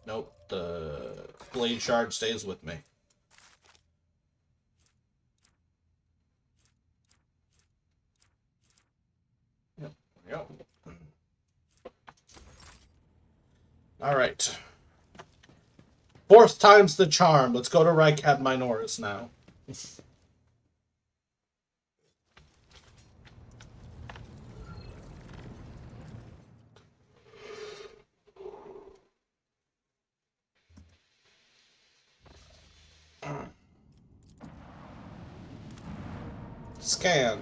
Nope, the blade shard stays with me. Yep, there we go. Fourth time's the charm. Let's go to Rykad Minoris now. Scan.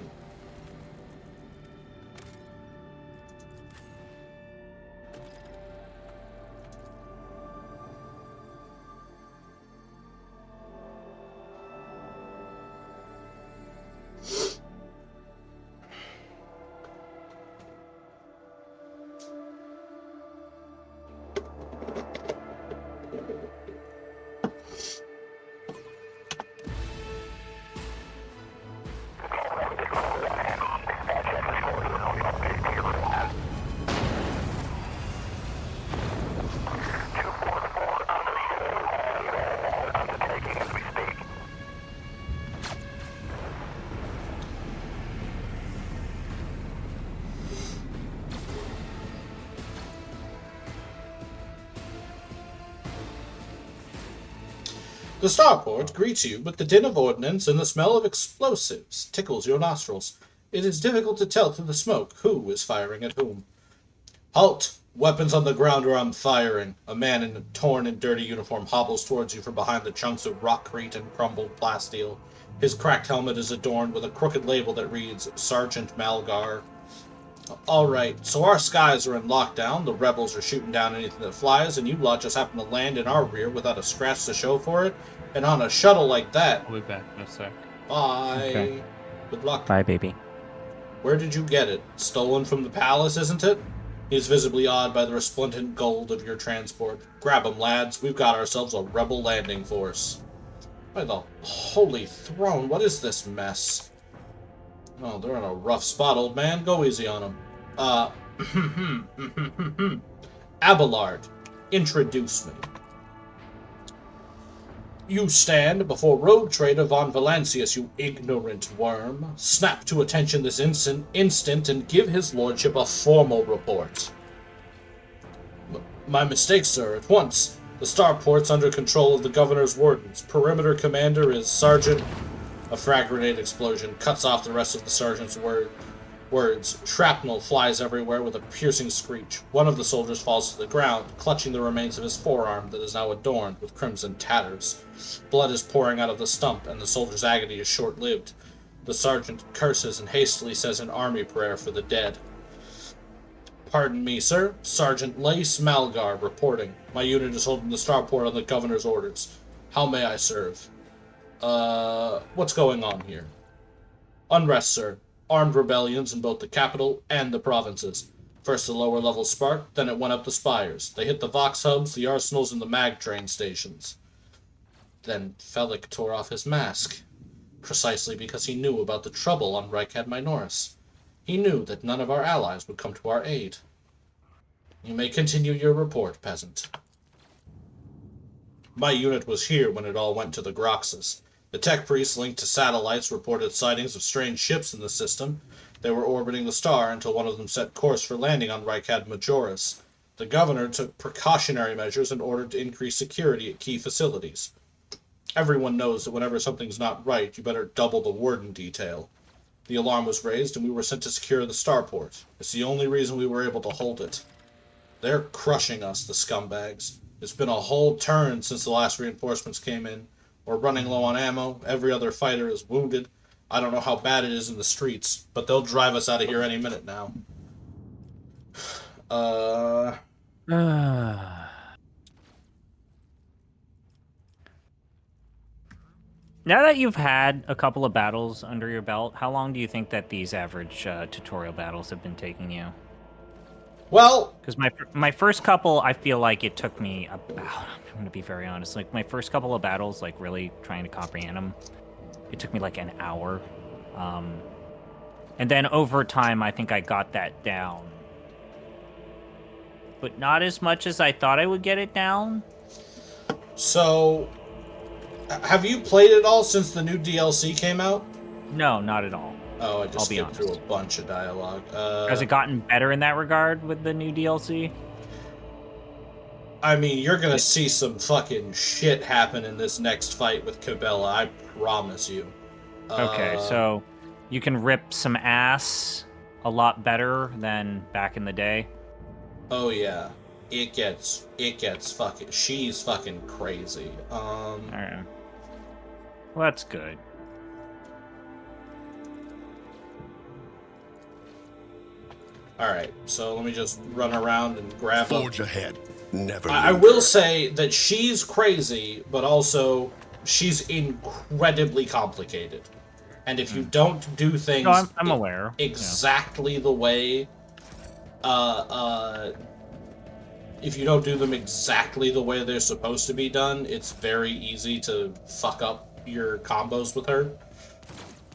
The starport greets you with the din of ordnance and the smell of explosives tickles your nostrils. It is difficult to tell through the smoke who is firing at whom. Halt! Weapons on the ground or I'm firing. A man in a torn and dirty uniform hobbles towards you from behind the chunks of rockcrete and crumbled plasteel. His cracked helmet is adorned with a crooked label that reads Sergeant Malgar. Alright, so our skies are in lockdown, the rebels are shooting down anything that flies, and you lot just happen to land in our rear without a scratch to show for it? And on a shuttle like that? I'll be back in a sec. Bye. Okay. Good luck. Bye, baby. Where did you get it? Stolen from the palace, isn't it? He's visibly awed by the resplendent gold of your transport. Grab 'em, lads. We've got ourselves a rebel landing force. By the holy throne, what is this mess? Oh, they're in a rough spot, old man. Go easy on them. Abelard, introduce me. You stand before Rogue Trader von Valancius, you ignorant worm. Snap to attention this instant and give his lordship a formal report. My mistake, sir, at once. The starport's under control of the governor's wardens. Perimeter commander is Sergeant... A frag grenade explosion cuts off the rest of the sergeant's words. Shrapnel flies everywhere with a piercing screech. One of the soldiers falls to the ground, clutching the remains of his forearm that is now adorned with crimson tatters. Blood is pouring out of the stump, and the soldier's agony is short-lived. The sergeant curses and hastily says an army prayer for the dead. Pardon me, sir. Sergeant Lace Malgar reporting. My unit is holding the starport on the governor's orders. How may I serve? What's going on here? Unrest, sir. Armed rebellions in both the capital and the provinces. First the lower level sparked, then it went up the spires. They hit the Vox hubs, the arsenals, and the mag train stations. Then Felik tore off his mask. Precisely because he knew about the trouble on Rykad Minoris. He knew that none of our allies would come to our aid. You may continue your report, peasant. My unit was here when it all went to the Groxus. The tech priests linked to satellites reported sightings of strange ships in the system. They were orbiting the star until one of them set course for landing on Rykad Majoris. The governor took precautionary measures in order to increase security at key facilities. Everyone knows that whenever something's not right, you better double the warden detail. The alarm was raised and we were sent to secure the starport. It's the only reason we were able to hold it. They're crushing us, the scumbags. It's been a whole turn since the last reinforcements came in. We're running low on ammo, every other fighter is wounded. I don't know how bad it is in the streets, but they'll drive us out of here any minute now. Now that you've had a couple of battles under your belt, how long do you think that these average tutorial battles have been taking you? Well, because my first couple, I feel like it took me about, I'm going to be very honest, like my first couple of battles, like really trying to comprehend them, it took me like an hour. And then over time, I think I got that down. But not as much as I thought I would get it down. So, have you played it all since the new DLC came out? No, not at all. Oh, I just skipped through a bunch of dialogue. Has it gotten better in that regard with the new DLC? I mean, you're gonna see some fucking shit happen in this next fight with Kibellah, I promise you. Okay, so you can rip some ass a lot better than back in the day. Oh yeah. It gets fucking, she's fucking crazy. Alright. Well, that's good. Alright, so let me just run around and grab up. Forge ahead. Never. I will say that she's crazy, but also she's incredibly complicated. And if you don't do things No, I'm aware. exactly the way, if you don't do them exactly the way they're supposed to be done, it's very easy to fuck up your combos with her.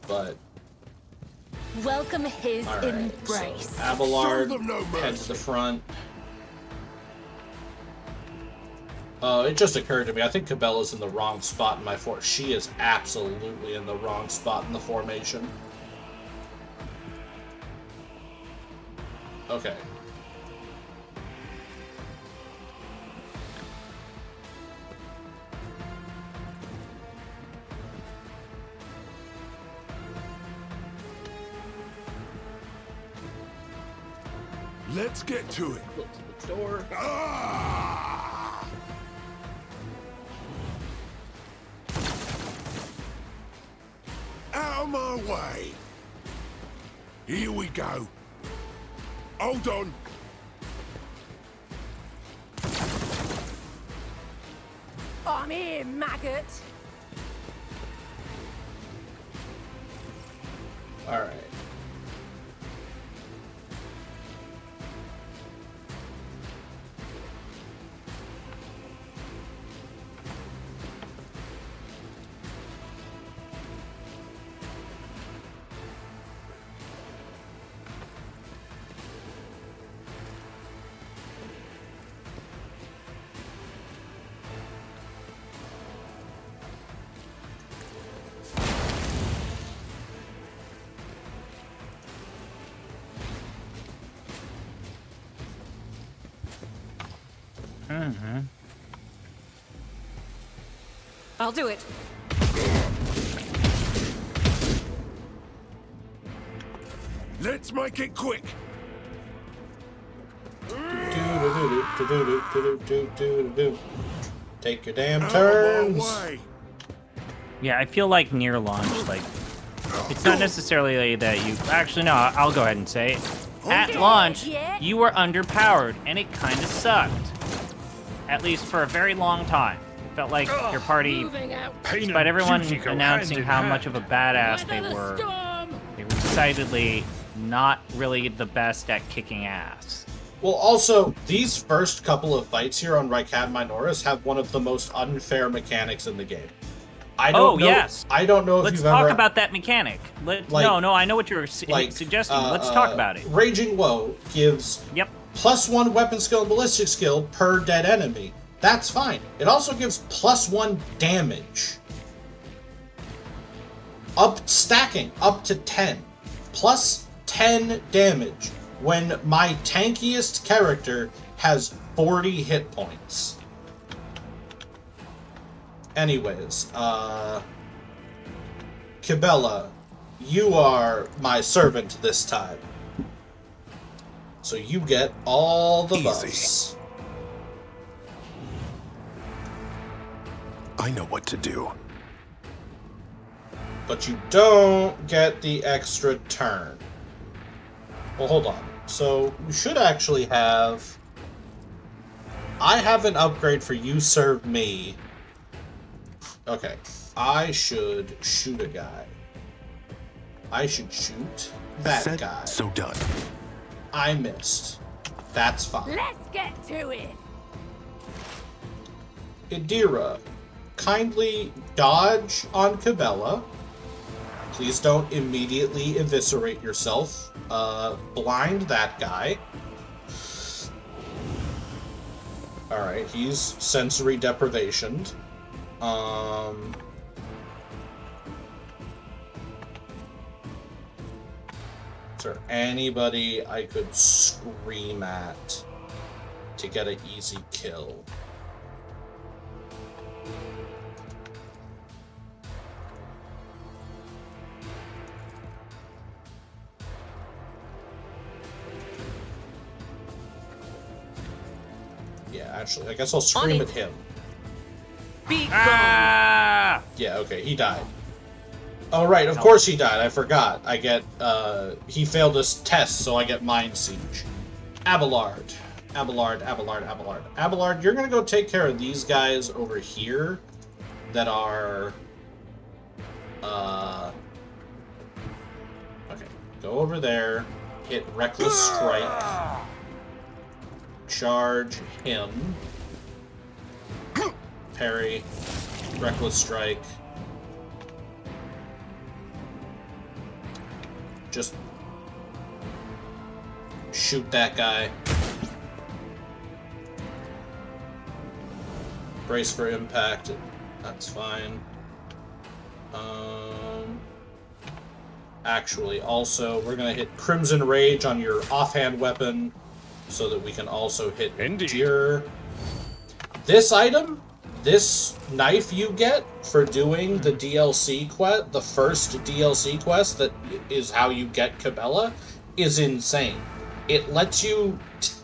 But Welcome his all right, embrace. so Abelard, Show them no head to the mercy. front. It just occurred to me, I think Kibellah's in the wrong spot in my she is absolutely in the wrong spot in the formation. Okay. Let's get to it. Look to the door. Ah! Out of my way. Here we go. Hold on. I'm here, maggot. All right. Mm-hmm. I'll do it. Let's make it quick. Take your damn Out turns. of my way. Yeah, I feel like near launch, like, it's not necessarily that you... Actually, no, I'll go ahead and say it. At launch, you were underpowered, and it kind of sucked. At least for a very long time. It felt like your party, despite everyone announcing how much of a badass they were decidedly not really the best at kicking ass. Well, also, these first couple of fights here on Rykad Minoris have one of the most unfair mechanics in the game. I don't know, yes. I don't know if Let's you've talk ever... about that mechanic. No, I know what you're suggesting. Let's talk about it. Raging Woe gives Yep. +1 weapon skill and ballistic skill per dead enemy. That's fine. It also gives +1 damage. Stacking up to 10. +10 damage when my tankiest character has 40 hit points. Anyways, Kibellah, you are my servant this time. So you get all the buffs. I know what to do. But you don't get the extra turn. Well, hold on. So you should actually have... I have an upgrade for you serve me. Okay. I should shoot a guy. I should shoot that Said, guy. so done. I missed. That's fine. Let's get to it. Idira, kindly dodge on Kibellah. Please don't immediately eviscerate yourself. Blind that guy. Alright, he's sensory deprivationed. Is there anybody I could scream at to get an easy kill? actually, I guess I'll scream at him. Be gone. Ah! Yeah, okay, he died. Oh, right, of course he died. I forgot. I get, he failed his test, so I get Mind Siege. Abelard. Abelard, you're gonna go take care of these guys over here that are, okay, go over there, hit Reckless Strike, charge him, parry, Reckless Strike, just shoot that guy. Brace for impact. That's fine. Actually, also, we're gonna hit Crimson Rage on your offhand weapon so that we can also hit Deer. This item, this knife you get for doing the DLC quest, the first DLC quest that is how you get Kibellah, is insane. It lets you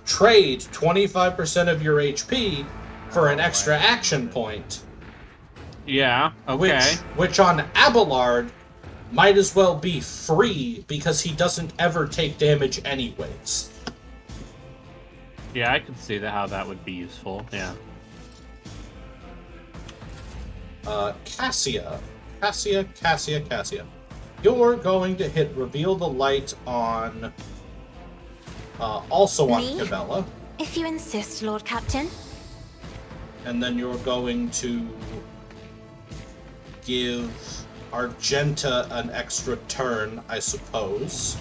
trade 25% of your HP for an extra action point. Yeah, okay. Which on Abelard might as well be free because he doesn't ever take damage anyways. Yeah, I could see how that would be useful. Yeah. Cassia. You're going to hit Reveal the Light on, also on Me? Kibellah. If you insist, Lord Captain. And then you're going to give Argenta an extra turn, I suppose.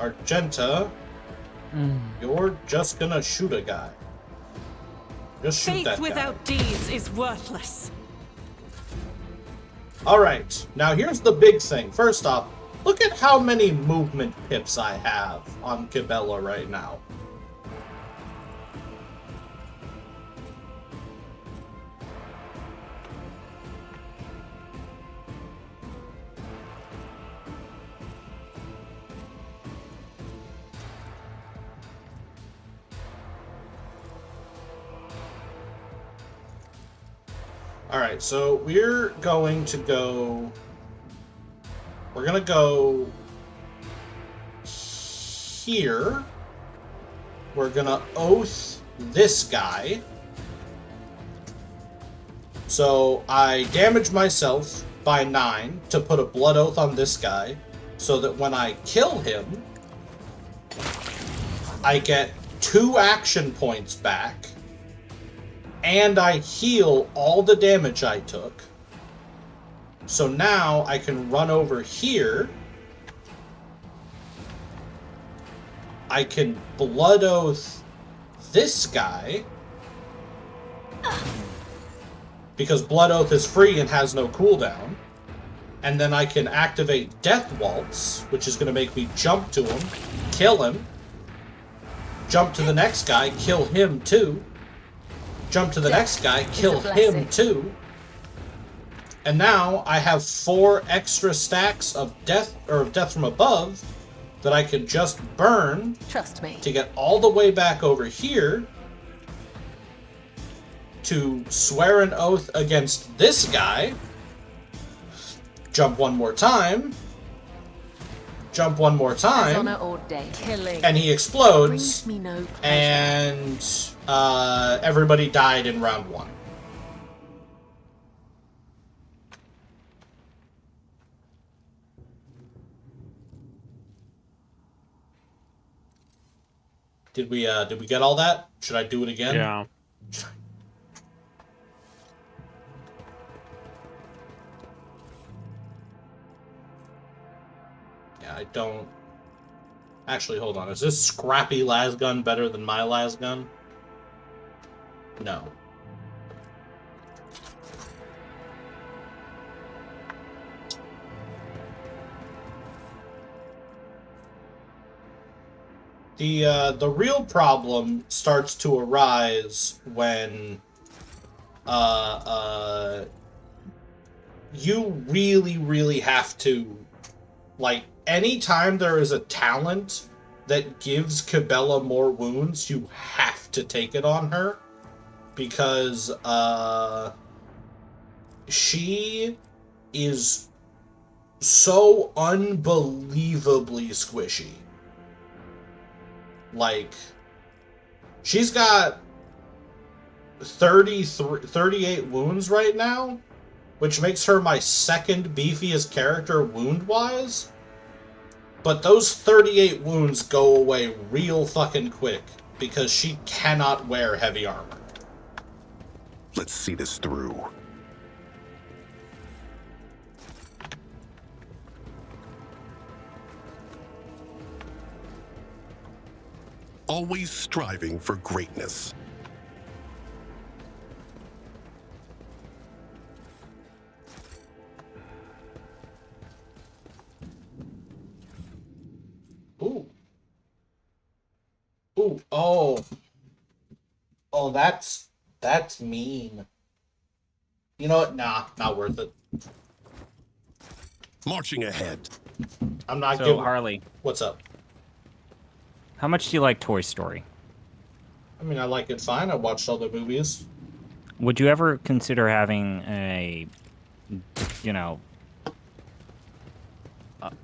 Argenta, you're just gonna shoot a guy. Just shoot that Faith guy. without deeds is worthless. Alright, now here's the big thing. First off, look at how many movement pips I have on Kibellah right now. Alright, so we're going to go... We're gonna go here. We're gonna oath this guy. So I damage myself by 9 to put a blood oath on this guy, so that when I kill him, I get 2 action points back, and I heal all the damage I took. So now I can run over here. I can blood oath this guy, because blood oath is free and has no cooldown. And then I can activate Death Waltz, which is going to make me jump to him, kill him, jump to the next guy, kill him too, jump to the next guy, kill him too. And now I have 4 extra stacks of death from above that I can just burn. Trust me. To get all the way back over here to swear an oath against this guy. Jump one more time. Jump one more time. Honor or day. Killing. And he explodes. Brings me no pleasure. And everybody died in round 1. Did we get all that? Should I do it again? Yeah. Yeah, I don't... Actually, hold on. Is this scrappy lasgun better than my lasgun? No. The real problem starts to arise when you really have to Like, anytime there is a talent that gives Kibellah more wounds, you have to take it on her. Because, she is so unbelievably squishy. Like, she's got 38 wounds right now, which makes her my second beefiest character wound-wise. But those 38 wounds go away real fucking quick, because she cannot wear heavy armor. Let's see this through. Always striving for greatness. Ooh. Ooh, oh. Oh, that's mean. You know what? Nah, not worth it. Marching ahead. I'm not So, giving... Harley, What's up? how much do you like Toy Story? I mean, I like it fine. I watched all the movies. Would you ever consider having a, you know,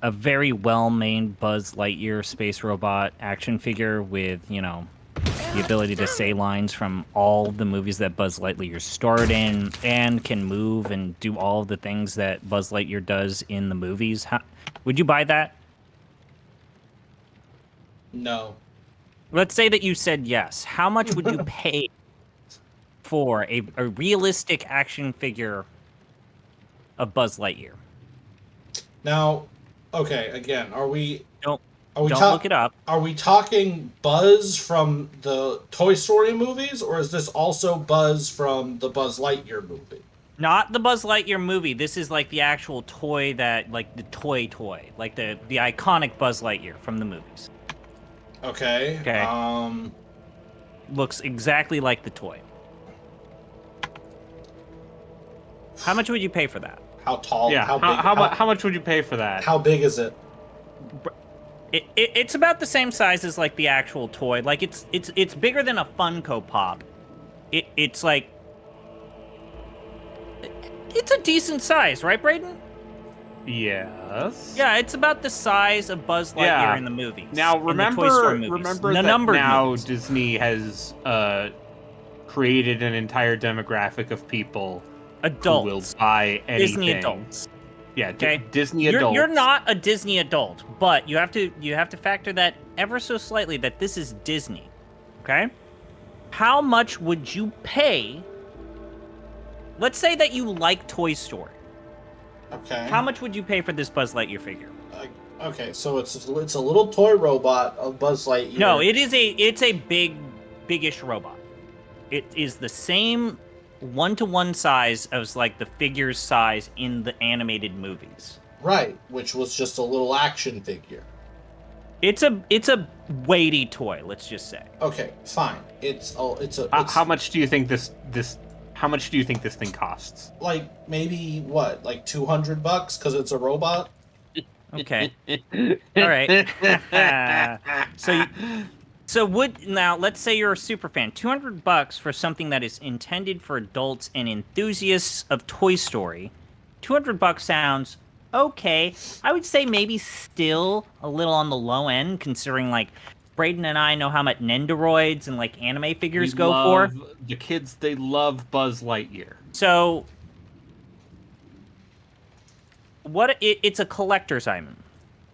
a very well-made Buzz Lightyear space robot action figure with, you know, the ability to say lines from all the movies that Buzz Lightyear starred in and can move and do all of the things that Buzz Lightyear does in the movies? Would you buy that? No. Let's say that you said yes. How much would you pay for a realistic action figure of Buzz Lightyear? Now, okay, again, are we Don't look it up. Are we talking Buzz from the Toy Story movies, or is this also Buzz from the Buzz Lightyear movie? Not the Buzz Lightyear movie. This is like the actual toy that, like the toy, like the iconic Buzz Lightyear from the movies. Okay. Okay. Looks exactly like the toy. How much would you pay for that? How tall? Yeah. How big? How much would you pay for that? How big is it? It's about the same size as like the actual toy. Like it's bigger than a Funko Pop. It's like it's a decent size, right, Brayden? Yes. Yeah, it's about the size of Buzz Lightyear in the movies. Now remember that now Disney has created an entire demographic of people adults who will buy anything. Disney adults. Yeah, okay. Disney adults. You're not a Disney adult, but you have to factor that ever so slightly that this is Disney. Okay? How much would you pay? Let's say that you like Toy Story. Okay. How much would you pay for this Buzz Lightyear figure? Okay, so it's a little toy robot of Buzz Lightyear. No, it's a big-ish robot. It is the same one-to-one size as like the figure's size in the animated movies. Right, which was just a little action figure. It's a weighty toy, let's just say. Okay, fine. It's how much do you think this how much do you think this thing costs? Like maybe what? Like $200 because it's a robot? Okay. All right. So now let's say you're a super fan. $200 for something that is intended for adults and enthusiasts of Toy Story. $200 sounds okay. I would say maybe still a little on the low end, considering like Brayden and I know how much Nendoroids and like anime figures go for. The kids, they love Buzz Lightyear. So it's a collector's item,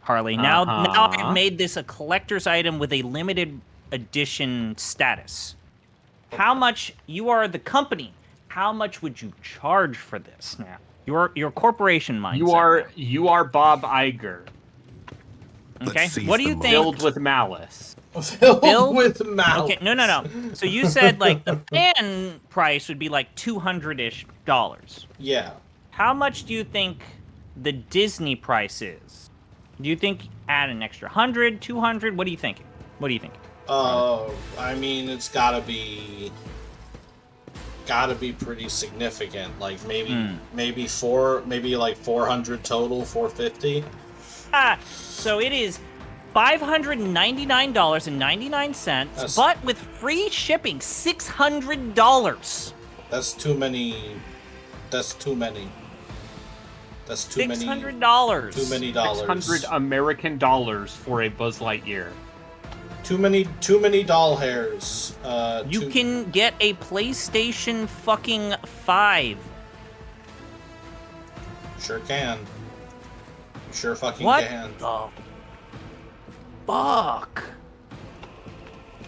Harley. Now I've made this a collector's item with a limited edition status. How much, you are the company, how much would you charge for this now? Your corporation mindset. You are Bob Iger. Okay. What do you think? Filled with malice. Filled with malice. Okay, no. So you said like the fan price would be like $200-ish. Yeah. How much do you think the Disney price is? Do you think add an extra 100, 200? What are you thinking? I mean, it's gotta be pretty significant. Like maybe like 400 total, 450. So it is $599.99, but with free shipping, $600. That's too many. That's too many. That's too many. $600. Too many dollars. 600 American dollars for a Buzz Lightyear. Too many doll hairs. You can get a PlayStation fucking 5. Sure can. You sure fucking What can. the fuck?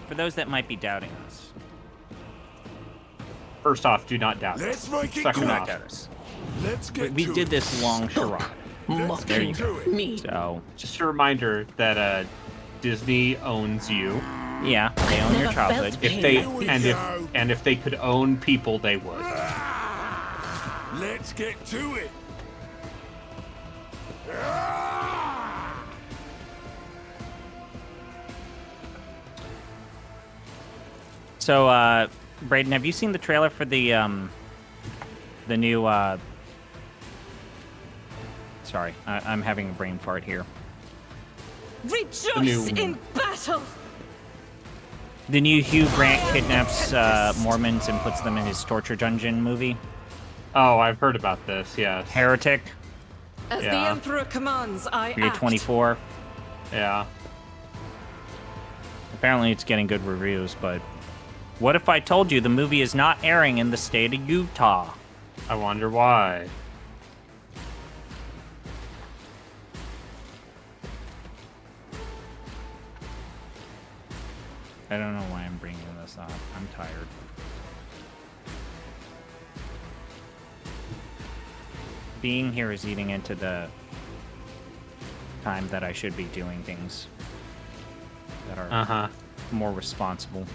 For those that might be doubting us. First off, do not doubt. Let's make it Second quick. off, Let's get We to did it. this long charade. Let's There get you to go. it. Me. So, just a reminder that Disney owns you. yeah, they own your Never childhood. felt If they Here we and go. if they could own people, they would. Let's get to it. So, Braden, have you seen the trailer for the new, sorry, I'm having a brain fart here. Rejoice in battle! The new Hugh Grant kidnaps Mormons and puts them in his torture dungeon movie. Oh, I've heard about this. Yes. Heretic, As the Yeah. Emperor commands, I year act. 24. Yeah. Apparently it's getting good reviews, but what if I told you the movie is not airing in the state of Utah? I wonder why. I don't know why I'm bringing this up. I'm tired. Being here is eating into the time that I should be doing things that are more responsible.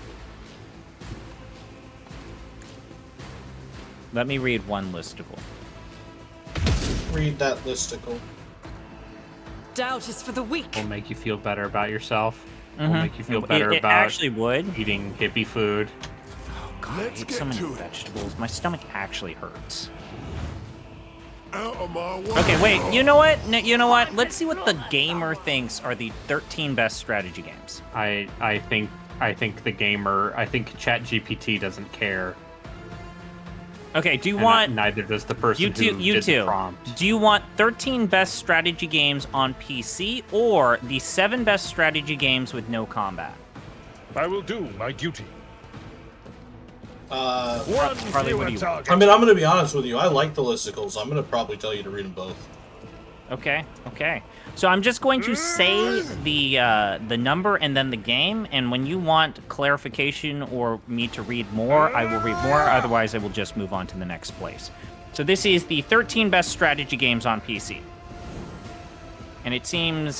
Let me read one listicle. Read that listicle. Doubt is for the weak. Will make you feel better about yourself. Will Mhm. make you feel better It about actually would. eating hippie food. God, I Let's ate get so many to it. vegetables. My stomach actually hurts. Out of my way. Okay, wait. You know what? You know what? Let's see what the gamer thinks are the 13 best strategy games. I think the gamer. I think ChatGPT doesn't care. Okay, do you And want neither does the person who you did the two? prompt. Do you want 13 best strategy games on PC or the 7 best strategy games with no combat? I will do my duty. Harley, Harley, what do you want? I mean, I'm gonna be honest with you. I like the listicles. I'm gonna probably tell you to read them both. Okay, okay. So I'm just going to say the number and then the game, and when you want clarification or me to read more, I will read more. Otherwise, I will just move on to the next place. So this is the 13 best strategy games on PC. And it seems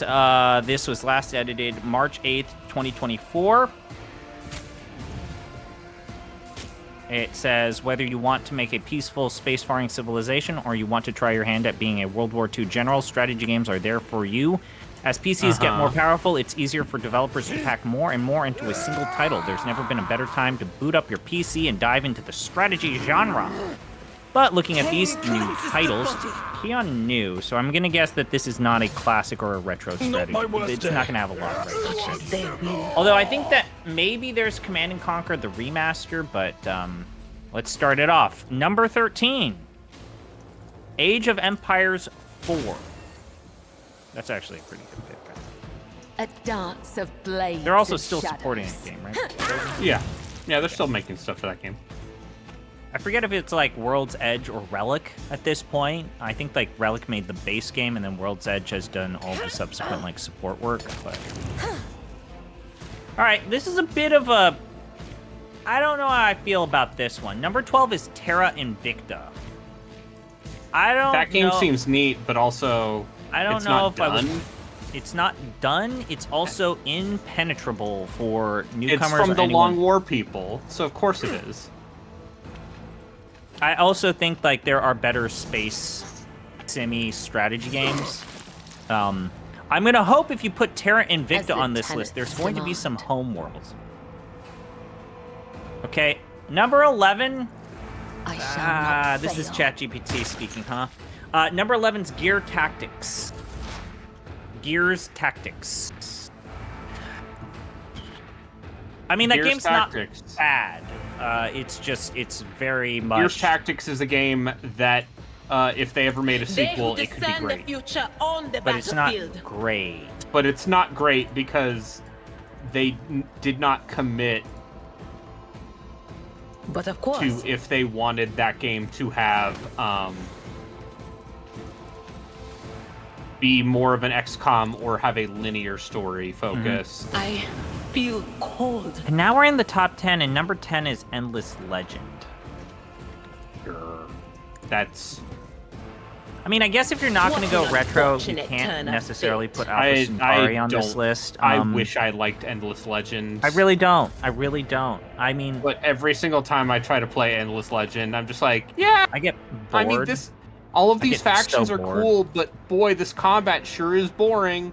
this was last edited March 8th, 2024. It says, whether you want to make a peaceful spacefaring civilization or you want to try your hand at being a World War II general, strategy games are there for you. As PCs get more powerful, it's easier for developers to pack more and more into a single title. There's never been a better time to boot up your PC and dive into the strategy genre. But looking at these new titles, key on new, so I'm going to guess that this is not a classic or a retro strategy. It's not going to have a lot of retro strategy. Although I think that maybe there's Command & Conquer the remaster, but let's start it off. Number 13, Age of Empires 4. That's actually a pretty good pick. A dance of blades. They're also and still supporting shadows. the game, right? Yeah. Yeah, they're still making stuff for that game. I forget if it's like World's Edge or Relic at this point. I think like Relic made the base game, and then World's Edge has done all the subsequent like support work. But all right, this is a bit of a. I don't know how I feel about this one. Number 12 is Terra Invicta. I don't. That game know. seems neat, but also I don't it's know not if I done. would. It's not done. It's also impenetrable for newcomers. It's from or the anyone. Long War people, so of course it is. I also think like there are better space strategy games. I'm gonna hope if you put Terra Invicta on this list, there's going to be some home worlds. Okay, number 11. I shall not This is fail. ChatGPT speaking, huh? Number 11's Gear Tactics. Gears Tactics. I mean, that Gears game's Tactics. not bad. It's very much... Gears Tactics is a game that, if they ever made a sequel, it could be great. future on the But it's not great. But it's not great because they did not commit But of course, to if they wanted that game to have be more of an XCOM or have a linear story focus. I feel cold. And now we're in the top 10, and number 10 is Endless Legend. Sure. That's... I mean, I guess if you're not going to go What an retro, you unfortunate can't turn of necessarily fate. put Alpha Centauri on this don't- list. I wish I liked Endless Legend. I really don't. I really don't. I mean, But every single time I try to play Endless Legend, I'm just like, yeah, I get bored. I mean, all of I these get factions so are bored. cool, but boy, this combat sure is boring.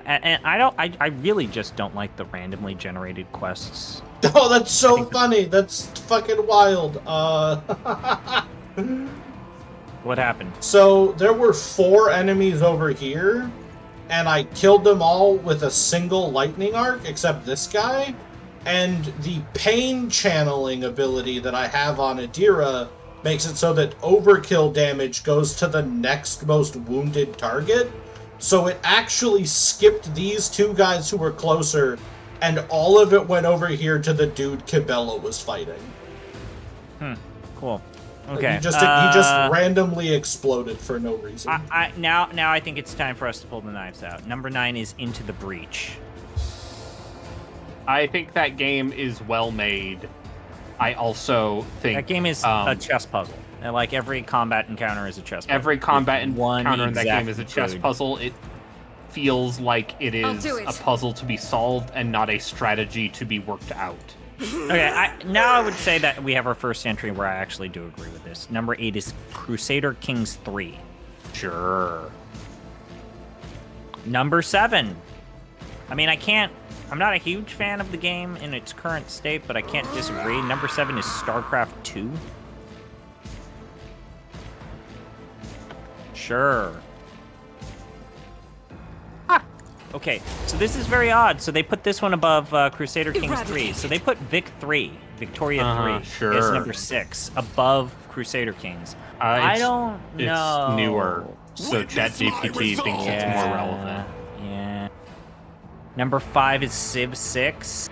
And I don't. I really just don't like the randomly generated quests. Oh, that's so funny. That's fucking wild. What happened? So there were 4 enemies over here, and I killed them all with a single lightning arc, except this guy. And the pain channeling ability that I have on Adira makes it so that overkill damage goes to the next most wounded target. So it actually skipped these 2 guys who were closer, and all of it went over here to the dude Kibellah was fighting. Cool. Okay. He just randomly exploded for no reason. Now I think it's time for us to pull the knives out. Number 9 is Into the Breach. I think that game is well made. I also think That game is a chess puzzle. And like every combat encounter is a chess puzzle. every combat One encounter in that game is a exact chess code. puzzle. It feels like it I'll is do it. a puzzle to be solved and not a strategy to be worked out. Okay, now I would say that we have our first entry where I actually do agree with this. Number 8 is Crusader Kings 3. Sure. Number 7. I mean, I'm not a huge fan of the game in its current state, but I can't disagree. Number 7 is StarCraft 2. Sure. Okay, so this is very odd. So they put this one above Crusader Kings 3. So they put Victoria 3, sure. as number 6, above Crusader Kings. I don't know. It's newer, so ChatGPT thinks it's more relevant. Yeah. Number 5 is Civ 6.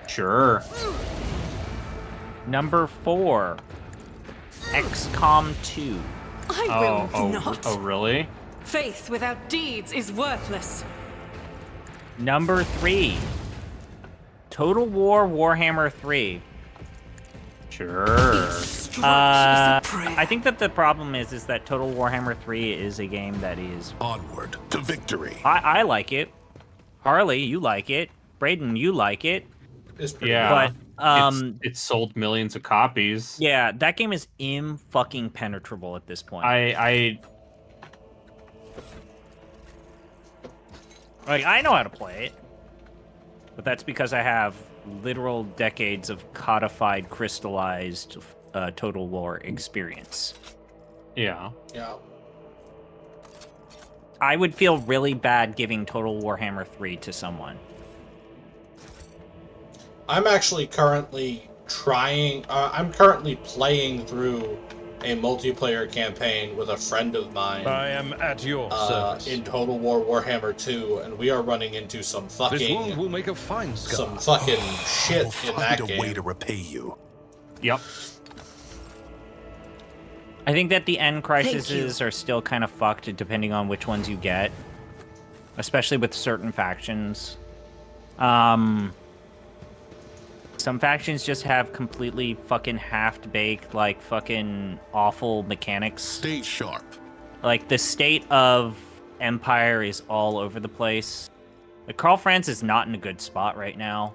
Sure. Number 4, XCOM 2. I will not. Oh, really? Faith without deeds is worthless. Number 3, Total War Warhammer 3. Sure. I think that the problem is that Total Warhammer 3 is a game that is... Onward to victory. I like it. Harley, you like it. Braden, you like it. It's pretty Yeah. But, it's sold millions of copies. yeah, that game is fucking penetrable at this point. I know how to play it. But that's because I have literal decades of codified, crystallized Total War experience. Yeah. Yeah. I would feel really bad giving Total Warhammer 3 to someone. I'm actually currently I'm currently playing through a multiplayer campaign with a friend of mine. I am at your service. In Total War Warhammer 2, and we are running into some This wound fucking will make a fine scar. some fucking shit We'll in that find a way game. to repay you. Yep. I think that the end crises are still kind of fucked depending on which ones you get. Especially with certain factions. Some factions just have completely fucking half-baked, like, fucking awful mechanics. Stay sharp. Like, the state of Empire is all over the place. Like, Karl Franz is not in a good spot right now.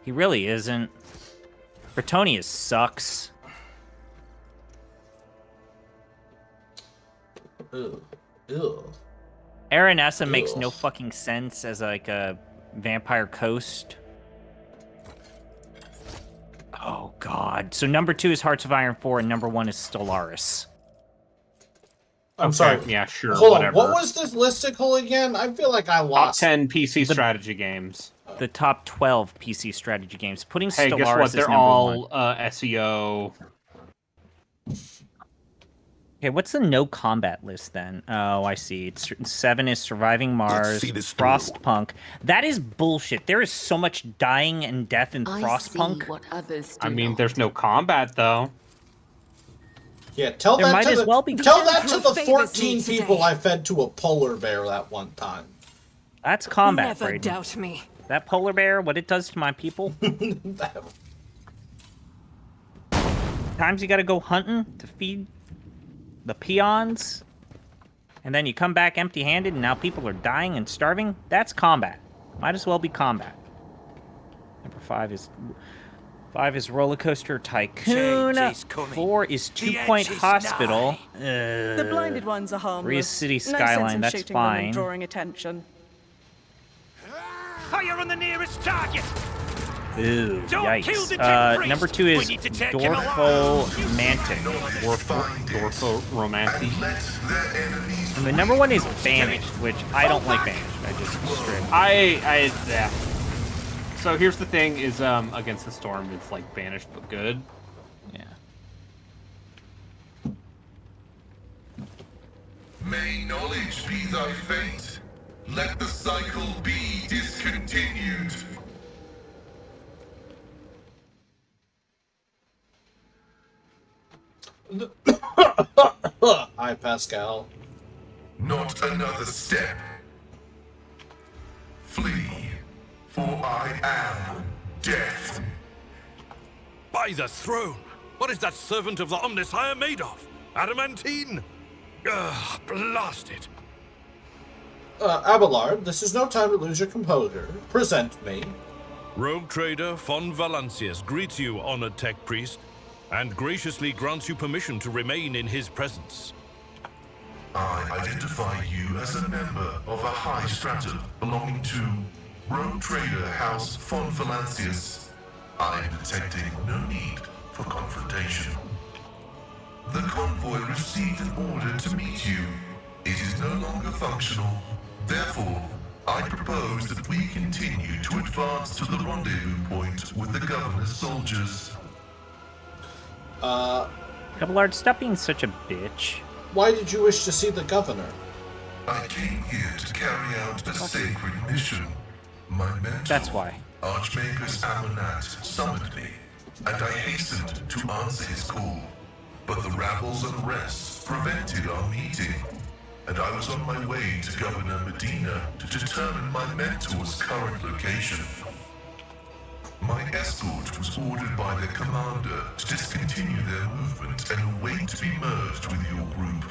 He really isn't. Bretonnius sucks. Ugh. Ugh. Aranessa makes no Ugh. fucking sense as, like, a vampire coast. Oh, God. So number 2 is Hearts of Iron 4, and number 1 is Stellaris. I'm Okay, sorry. yeah, sure, Hold whatever. on. What was this listicle again? I feel like I Top lost. 10 PC strategy games. The top 12 PC strategy games. Putting Hey, Stellaris guess what? as They're number all one. SEO. Okay, what's the no combat list then? Oh, I see. 7 is Surviving Mars, see this through. Frostpunk. That is bullshit. There is so much dying and death in I Frostpunk. see what others do I mean, not. there's no combat, though. Yeah, tell There that might to as the well be. tell that to Emperor the favors me 14 people today. I fed to a polar bear that one time. That's combat, Never Braden. doubt me. That polar bear, what it does to my people. Times you gotta go hunting to feed the peons, and then you come back empty-handed, and now people are dying and starving. That's combat. Might as well be combat. Number 5 is Roller Coaster Tycoon. Change is coming. 4 is The 2 Point edge is Hospital. The blinded ones are harmless. 3 is City No sense Skyline. in That's shooting them and fine. drawing attention. Fire on the nearest target! Ooh, Don't kill the yikes. Tech Priest. Number 2 is We need to take him Dorfo Mantic. Dorfo Romancy. And the number 1 is Banished, which I don't like Banished. I just straight. Yeah. So here's the thing: is against the storm, it's like banished but good. Yeah. May knowledge be thy fate. Let the cycle be discontinued. Hi, Pascal. Not another step. Flee, for I am death. By the throne! What is that servant of the Omnissiah made of? Adamantine? Ugh, blast it! Abelard, this is no time to lose your composure. Present me. Rogue trader Von Valancius greets you, honored tech priest, and graciously grants you permission to remain in his presence. I identify you as a member of a high strata belonging to Rogue Trader House Von Valancius. I am detecting no need for confrontation. The convoy received an order to meet you. It is no longer functional. Therefore, I propose that we continue to advance to the rendezvous point with the governor's soldiers. Abelard, stop being such a bitch. Why did you wish to see the governor? I came here to carry out a sacred mission. My mentor, That's why. Archmagus Amonat, summoned me, and I hastened to answer his call. But the rabble's unrest prevented our meeting, and I was on my way to Governor Medina to determine my mentor's current location. My escort was ordered by their commander to discontinue their movement and await to be merged with your group.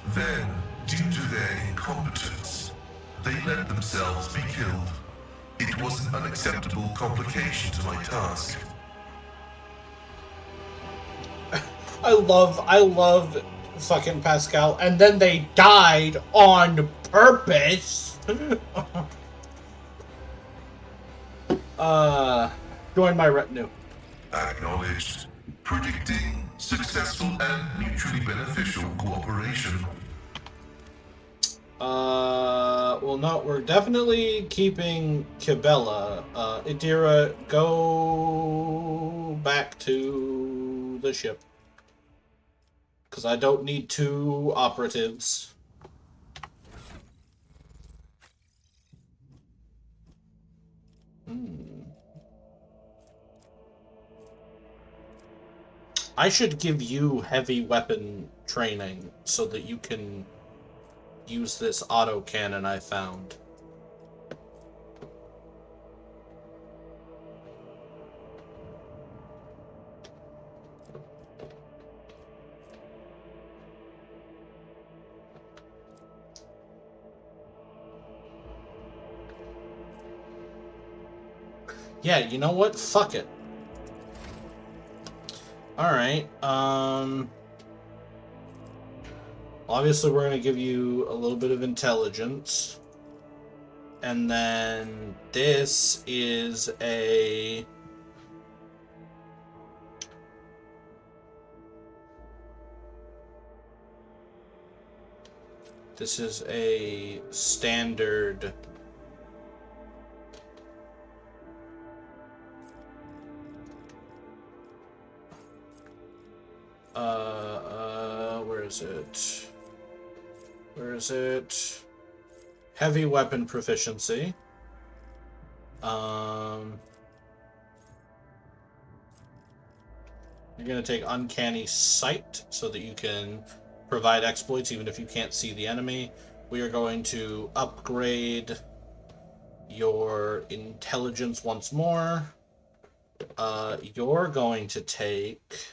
Then, due to their incompetence, they let themselves be killed. It was an unacceptable complication to my task. I love fucking Pascal, and then they died on purpose. Join my retinue. Acknowledged. Predicting successful and mutually beneficial cooperation. Well, no, we're definitely keeping Kibellah. Idira, go back to the ship. Because I don't need 2 operatives. I should give you heavy weapon training so that you can use this autocannon I found. Yeah, you know what? Fuck it. Alright, obviously we're going to give you a little bit of intelligence. And then this is a... This is a standard... where is it? Where is it? Heavy weapon proficiency. You're going to take Uncanny Sight so that you can provide exploits even if you can't see the enemy. We are going to upgrade your intelligence once more. You're going to take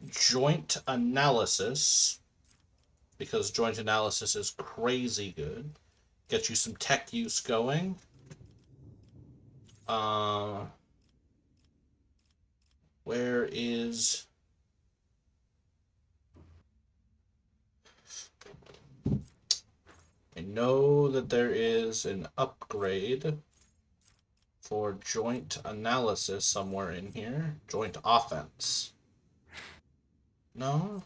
joint analysis, because joint analysis is crazy good. Get you some tech use going. Where is... I know that there is an upgrade for joint analysis somewhere in here. Joint offense. No?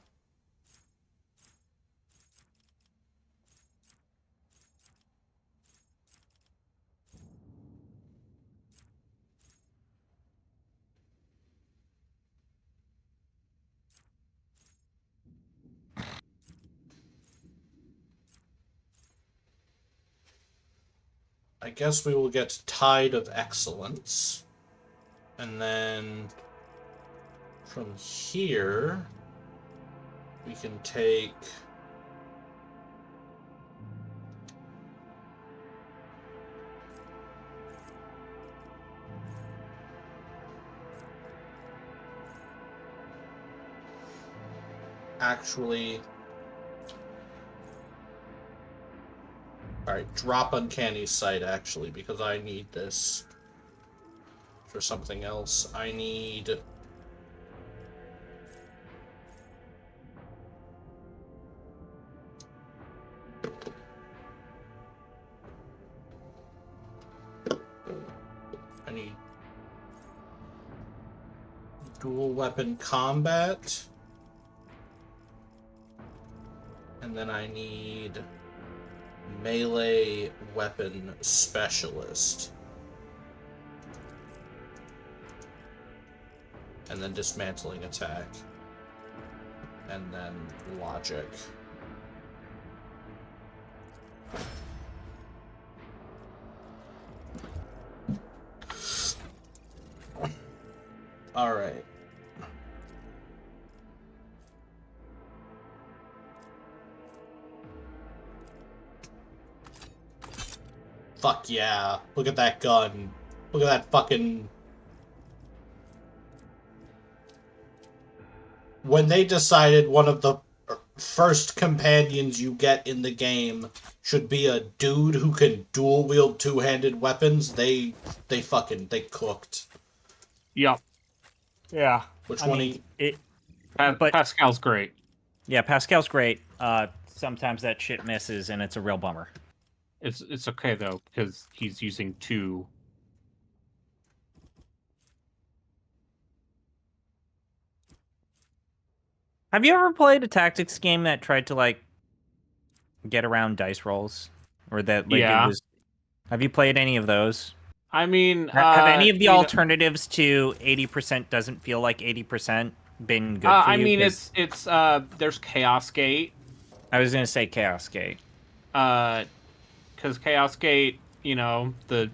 I guess we will get Tide of Excellence. And then from here, we can take... Actually... Alright, drop Uncanny Sight, actually, because I need this for something else. I need... dual weapon combat. And then I need melee weapon specialist. And then dismantling attack. And then logic. All right. Fuck yeah. Look at that gun. Look at that fucking... When they decided one of the first companions you get in the game should be a dude who can dual wield two-handed weapons, they cooked. Yep. Yeah. Which one? But Pascal's great. Yeah, Pascal's great. Sometimes that shit misses, and it's a real bummer. It's okay though, because he's using two. Have you ever played a tactics game that tried to like get around dice rolls, or that like yeah? It was... Have you played any of those? I mean, have any of the alternatives to 80% doesn't feel like 80% been good for you? I mean, it's there's Chaos Gate. I was gonna say Chaos Gate. Because Chaos Gate, you know, the...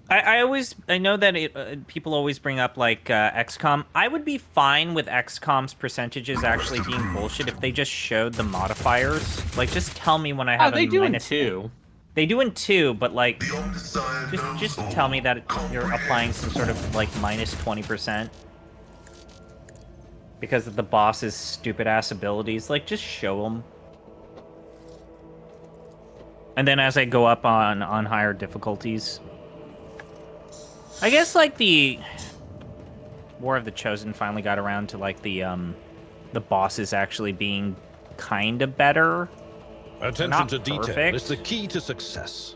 I know that people always bring up, like, XCOM. I would be fine with XCOM's percentages actually being bullshit if they just showed the modifiers. Like, just tell me when I have they do in 2. They do in 2, but, like, just tell me that you're applying some sort of, like, minus 20%. Because of the boss's stupid-ass abilities. Like, just show them. And then as I go up on higher difficulties... I guess, like, the War of the Chosen finally got around to, like, the bosses actually being kind of better. Attention Not to detail perfect. is the key to success.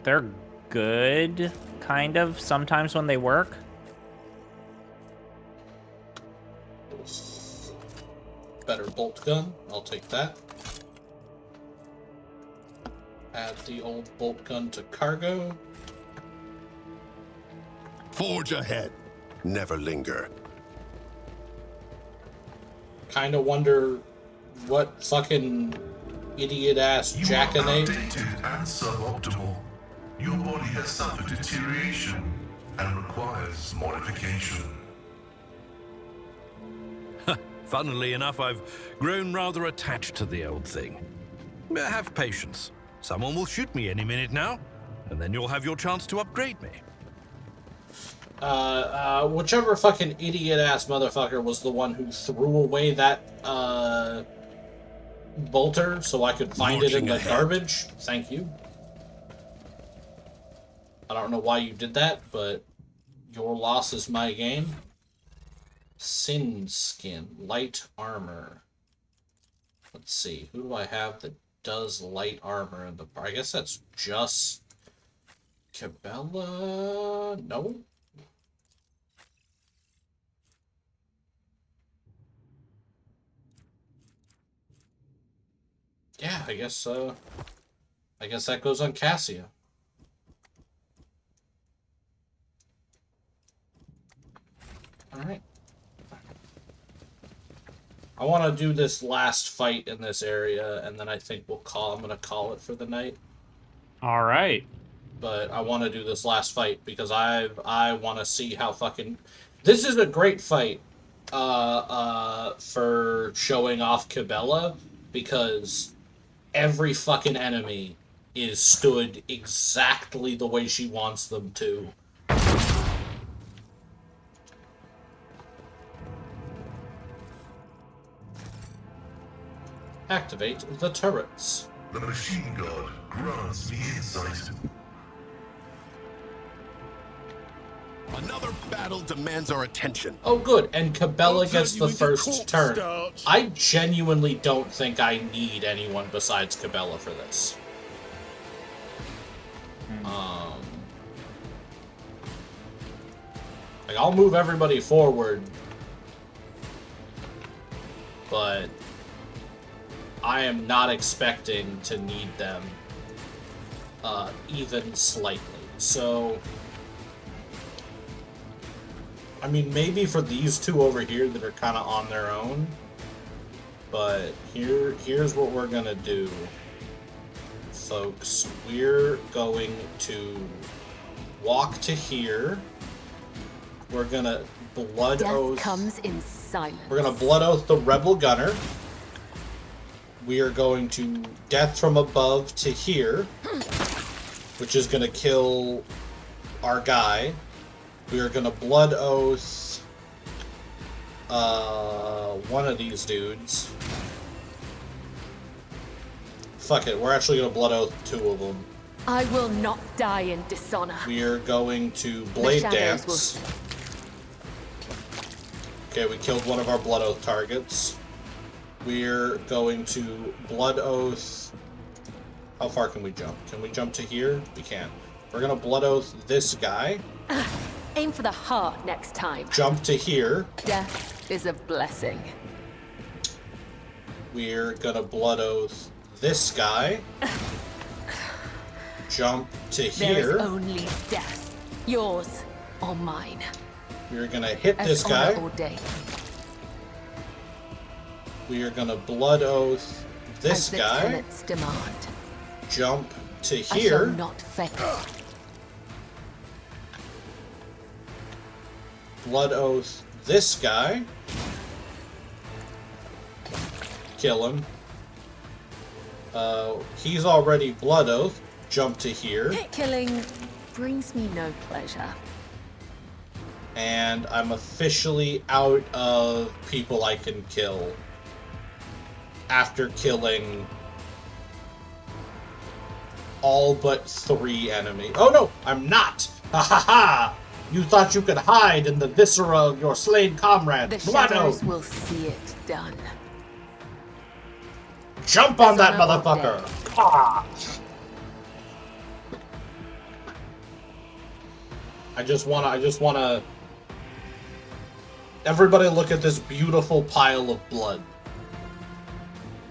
They're good, kind of, sometimes when they work. Better bolt gun. I'll take that. Add the old bolt gun to cargo. Forge ahead. Never linger. Kinda wonder what fucking idiot-ass jackanapes. Outdated and suboptimal. Your body has suffered deterioration and requires modification. Funnily enough, I've grown rather attached to the old thing. Have patience. Someone will shoot me any minute now, and then you'll have your chance to upgrade me. Whichever fucking idiot-ass motherfucker was the one who threw away that, bolter so I could find it in the garbage. Thank you. I don't know why you did that, but your loss is my gain. Sin skin, light armor. Let's see, who do I have that does light armor in the... I guess that's just... Kibellah? No? Yeah, I guess that goes on Cassia. Alright. I want to do this last fight in this area, and then I think I'm gonna call it for the night. All right. But I want to do this last fight because I want to see how fucking... This is a great fight for showing off Kibellah, because every fucking enemy is stood exactly the way she wants them to. Activate the turrets. The machine god grants me insight. Another battle demands our attention. Oh, good. And Kibellah gets the first turn. I genuinely don't think I need anyone besides Kibellah for this. Like, I'll move everybody forward, but I am not expecting to need them even slightly. So, I mean, maybe for these two over here that are kind of on their own, but here's what we're gonna do, folks. We're going to walk to here. We're gonna blood oath. Death comes in silence. We're gonna blood oath the rebel gunner. We are going to death from above to here, which is gonna kill our guy. We are gonna blood oath one of these dudes. Fuck it, we're actually gonna blood oath two of them. I will not die in dishonor. We are going to blade dance. Okay, we killed one of our blood oath targets. We're going to blood oath. How far can we jump? Can we jump to here? We can. We're gonna blood oath this guy. Aim for the heart next time. Jump to here. Death is a blessing. We're gonna blood oath this guy. Jump to here. There is only death. Yours or mine. We're gonna hit this guy. All day. We are gonna blood oath this guy. Tenets demand. Jump to I here. shall not fail. Blood oath this guy. Kill him. He's already blood oath. Jump to here. Killing brings me no pleasure. And I'm officially out of people I can kill after killing all but 3 enemies. Oh no, I'm not! Ha ha ha! You thought you could hide in the viscera of your slain comrade. The shadows will see it done. Jump on that motherfucker! Ah. I just wanna... Everybody look at this beautiful pile of blood.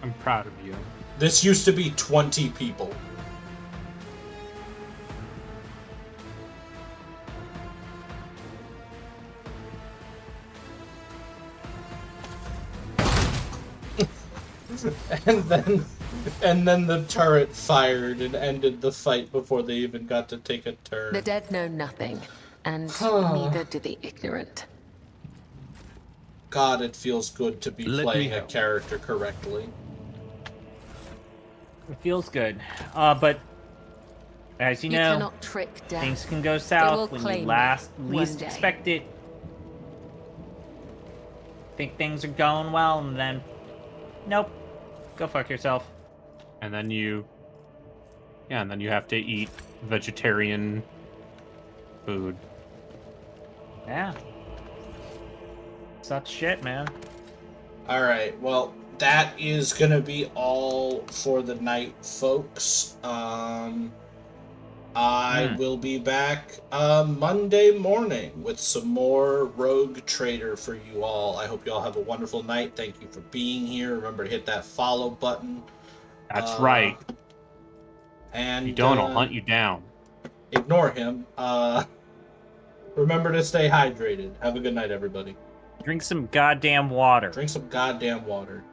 I'm proud of you. This used to be 20 people. and then the turret fired and ended the fight before they even got to take a turn. The dead know nothing, and neither do the ignorant. God, it feels good to be Let playing me a help. character correctly. It feels good. But as you You know, cannot trick death. things can go will south when claim you me least one day. expect it. Think things are going well, and then nope. Go fuck yourself. And then you have to eat vegetarian food. Yeah. Sucks shit, man. Alright, well, that is gonna be all for the night, folks. I will be back Monday morning with some more Rogue Trader for you all. I hope you all have a wonderful night. Thank you for being here. Remember to hit that follow button. That's right. And If you don't, I'll hunt you down. Ignore him. Remember to stay hydrated. Have a good night, everybody. Drink some goddamn water. Drink some goddamn water.